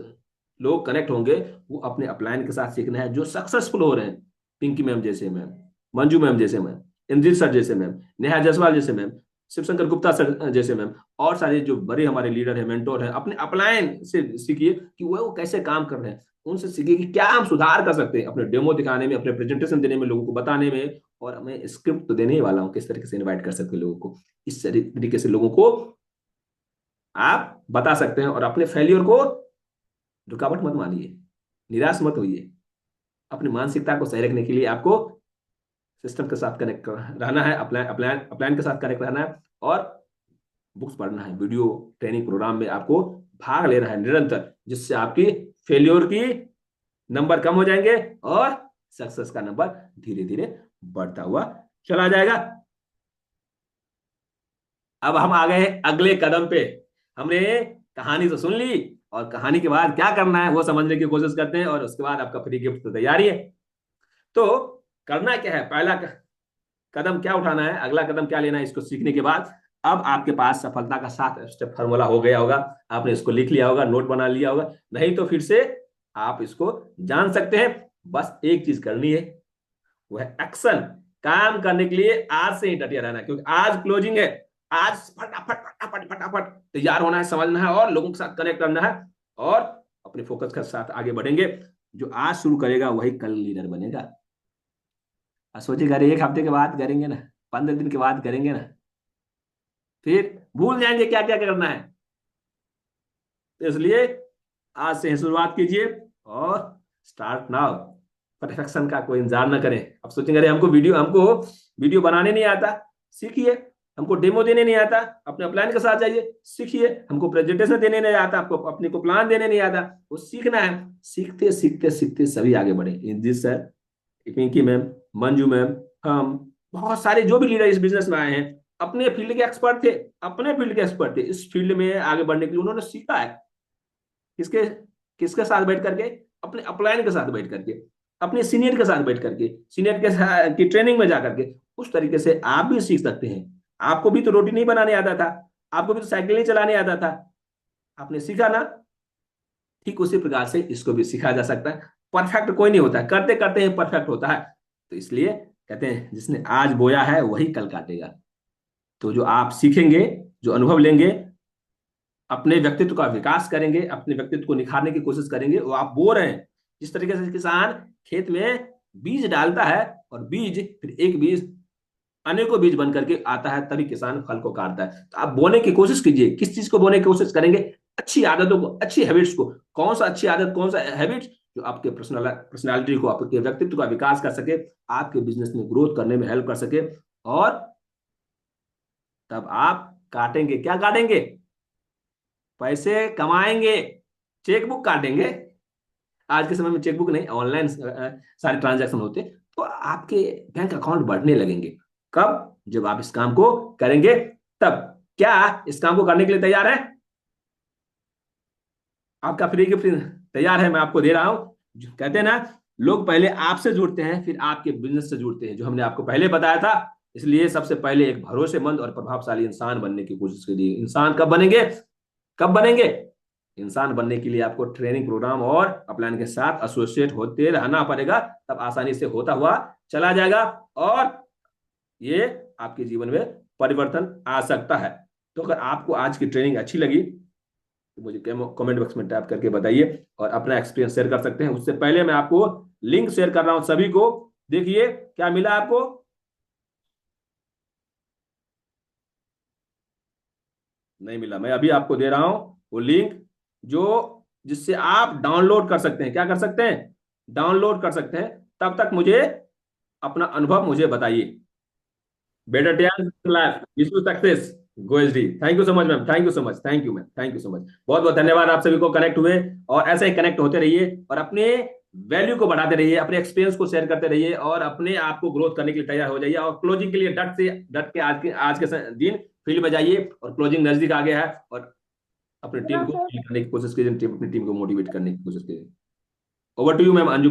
लोग कनेक्ट होंगे, वो अपने अपलाइन के साथ सीखना है, जो सक्सेसफुल हो रहे हैं। पिंकी मैम जैसे मैम, मंजू मैम जैसे मैम, इंद्रित सर जैसे मैम, नेहा जायसवाल जैसे मैम, शिवशंकर गुप्ता सर जैसे मैम, और सारे जो बड़े हमारे लीडर हैं, मेंटोर हैं, अपने अपलाइन से सीखिए कि वो कैसे काम कर रहे हैं। उनसे सीखिए कि क्या हम सुधार कर सकते हैं अपने डेमो दिखाने में, अपने प्रेजेंटेशन देने में, लोगों को बताने में। और मैं स्क्रिप्ट तो देने ही वाला हूँ, किस तरीके से इनवाइट कर सकते हैं लोगों को, इस तरीके से लोगों को आप बता सकते हैं। और अपने फेलियर को रुकावट मत मानिए, निराश मत होइए। अपनी मानसिकता को सही रखने के लिए आपको सिस्टम के साथ कनेक्ट रहना है, अपलाइन अपलाइन अपलाइन के साथ कनेक्ट रहना है, और बुक्स पढ़ना है, वीडियो ट्रेनिंग प्रोग्राम में आपको भाग लेना है निरंतर, जिससे आपकी फेल्योर की नंबर कम हो जाएंगे और सक्सेस का नंबर धीरे धीरे बढ़ता हुआ चला जाएगा। अब हम आ गए अगले कदम पे। हमने कहानी तो सुन ली, और कहानी के बाद क्या करना है वो समझने की कोशिश करते हैं, और उसके बाद आपका फ्री गिफ्ट तो तैयारी है। तो करना क्या है, पहला कदम क्या उठाना है, अगला कदम क्या लेना है, इसको सीखने के बाद अब आपके पास सफलता का 7 स्टेप फॉर्मूला हो गया होगा। आपने इसको लिख लिया होगा, नोट बना लिया होगा, नहीं तो फिर से आप इसको जान सकते हैं। बस एक चीज करनी है, वो है एक्शन। काम करने के लिए आज से ही डटे रहना, क्योंकि आज क्लोजिंग है। आज फटाफट फटाफट फटाफट तैयार होना है, समझना है, और लोगों के साथ कनेक्ट करना है, और अपने फोकस के साथ आगे बढ़ेंगे। जो आज शुरू करेगा वही कल लीडर बनेगा। और सोचिएगा अरे 1 हफ्ते के बाद करेंगे ना, 15 दिन के बाद करेंगे ना, फिर भूल जाएंगे क्या क्या करना है। तो इसलिए आज से शुरुआत कीजिए और स्टार्ट नाउ। परफेक्शन का कोई इंतजार ना करें। अब सोचेंगे अरे हमको वीडियो बनाने नहीं आता, सीखिए। हमको डेमो देने नहीं आता, अपने अपलाइन के साथ जाइए, सीखिए। हमको प्रेजेंटेशन देने नहीं आता, आपको अपने को प्लान देने नहीं आता, वो सीखना है। सीखते सीखते सीखते सभी आगे बढ़े। Indrit sir, Pinky ma'am, Manju ma'am, हम बहुत सारे जो भी लीडर इस बिजनेस में आए हैं, अपने फील्ड के एक्सपर्ट थे, अपने फील्ड के एक्सपर्ट थे। इस फील्ड में आगे बढ़ने के लिए उन्होंने सीखा है। किसके किसके साथ बैठ करके? अपने अपलाइन के साथ बैठ करके, अपने सीनियर के साथ बैठ करके, सीनियर के साथ की ट्रेनिंग में जाकर के। उस तरीके से आप भी सीख सकते हैं। आपको भी तो रोटी नहीं बनाने आता था, आपको भी तो साइकिल नहीं चलाने आता था, आपने सीखा ना। ठीक उसी प्रकार से इसको भी सीखा जा सकता है। परफेक्ट कोई नहीं होता, करते करते ही परफेक्ट होता है। तो इसलिए कहते हैं जिसने आज बोया है वही कल काटेगा। तो जो आप सीखेंगे, जो अनुभव लेंगे, अपने व्यक्तित्व का विकास करेंगे, अपने व्यक्तित्व को निखारने की कोशिश करेंगे, वो आप बो रहे हैं। जिस तरीके से किसान खेत में बीज डालता है और बीज फिर एक बीज अनेकों बीज बन करके आता है, तभी किसान फल को काटता है। तो आप बोने की कोशिश कीजिए। किस चीज को बोने की कोशिश करेंगे? अच्छी आदतों को, अच्छी हैबिट्स को। कौन सा अच्छी आदत, कौन सा हैबिट जो आपके पर्सनालिटी को, आपके व्यक्तित्व का विकास कर सके, आपके बिजनेस में ग्रोथ करने में हेल्प कर सके। और तब आप काटेंगे, क्या काटेंगे? पैसे कमाएंगे। चेकबुक काटेंगे। आज के समय में चेकबुक नहीं, ऑनलाइन सारे ट्रांजैक्शन होते। तो आपके बैंक अकाउंट बढ़ने लगेंगे। कब? जब आप इस काम को करेंगे तब। क्या इस काम को करने के लिए तैयार है? आपका फ्री गिफ्ट तैयार है, मैं आपको दे रहा हूं। कहते हैं ना, लोग पहले आपसे जुड़ते हैं फिर आपके बिजनेस से जुड़ते हैं, जो हमने आपको पहले बताया था। इसलिए सबसे पहले एक भरोसेमंद और प्रभावशाली इंसान बनने की कोशिश कीजिए। इंसान कब बनेंगे? कब बनेंगे? इंसान बनने के लिए आपको ट्रेनिंग प्रोग्राम और अपलाइन के साथ एसोसिएट होते रहना पड़ेगा। तब आसानी से होता हुआ चला जाएगा और ये आपके जीवन में परिवर्तन आ सकता है। तो अगर आपको आज की ट्रेनिंग अच्छी लगी तो मुझे कमेंट बॉक्स में टाइप करके बताइए और अपना एक्सपीरियंस शेयर कर सकते हैं। उससे पहले मैं आपको लिंक शेयर कर रहा हूं सभी को। देखिए क्या मिला आपको। नहीं मिला? मैं अभी आपको दे रहा हूं वो लिंक, जो जिससे आप डाउनलोड कर सकते हैं। क्या कर सकते हैं? डाउनलोड कर सकते हैं। तब तक मुझे अपना अनुभव मुझे बताइए। Better life, wish you success. गोएसडी, thank you so much ma'am, thank you so much, thank you ma'am, thank you so much. बहुत बहुत धन्यवाद आप सभी को कनेक्ट हुए। और ऐसे ही कनेक्ट होते रहिए और अपने वैल्यू को बढ़ाते रहिए, अपने एक्सपीरियंस को शेयर करते रहिए और अपने आप को ग्रोथ करने के लिए तैयार हो जाइए। और क्लोजिंग के लिए डट के आज के दिन फील्ड में जाइए। और क्लोजिंग नजदीक आ गया है। और अपनी टीम को करने की कोशिश कीजिए, अपनी टीम को मोटिवेट करने की कोशिश कीजिए। Over to you ma'am, Anju ma'am.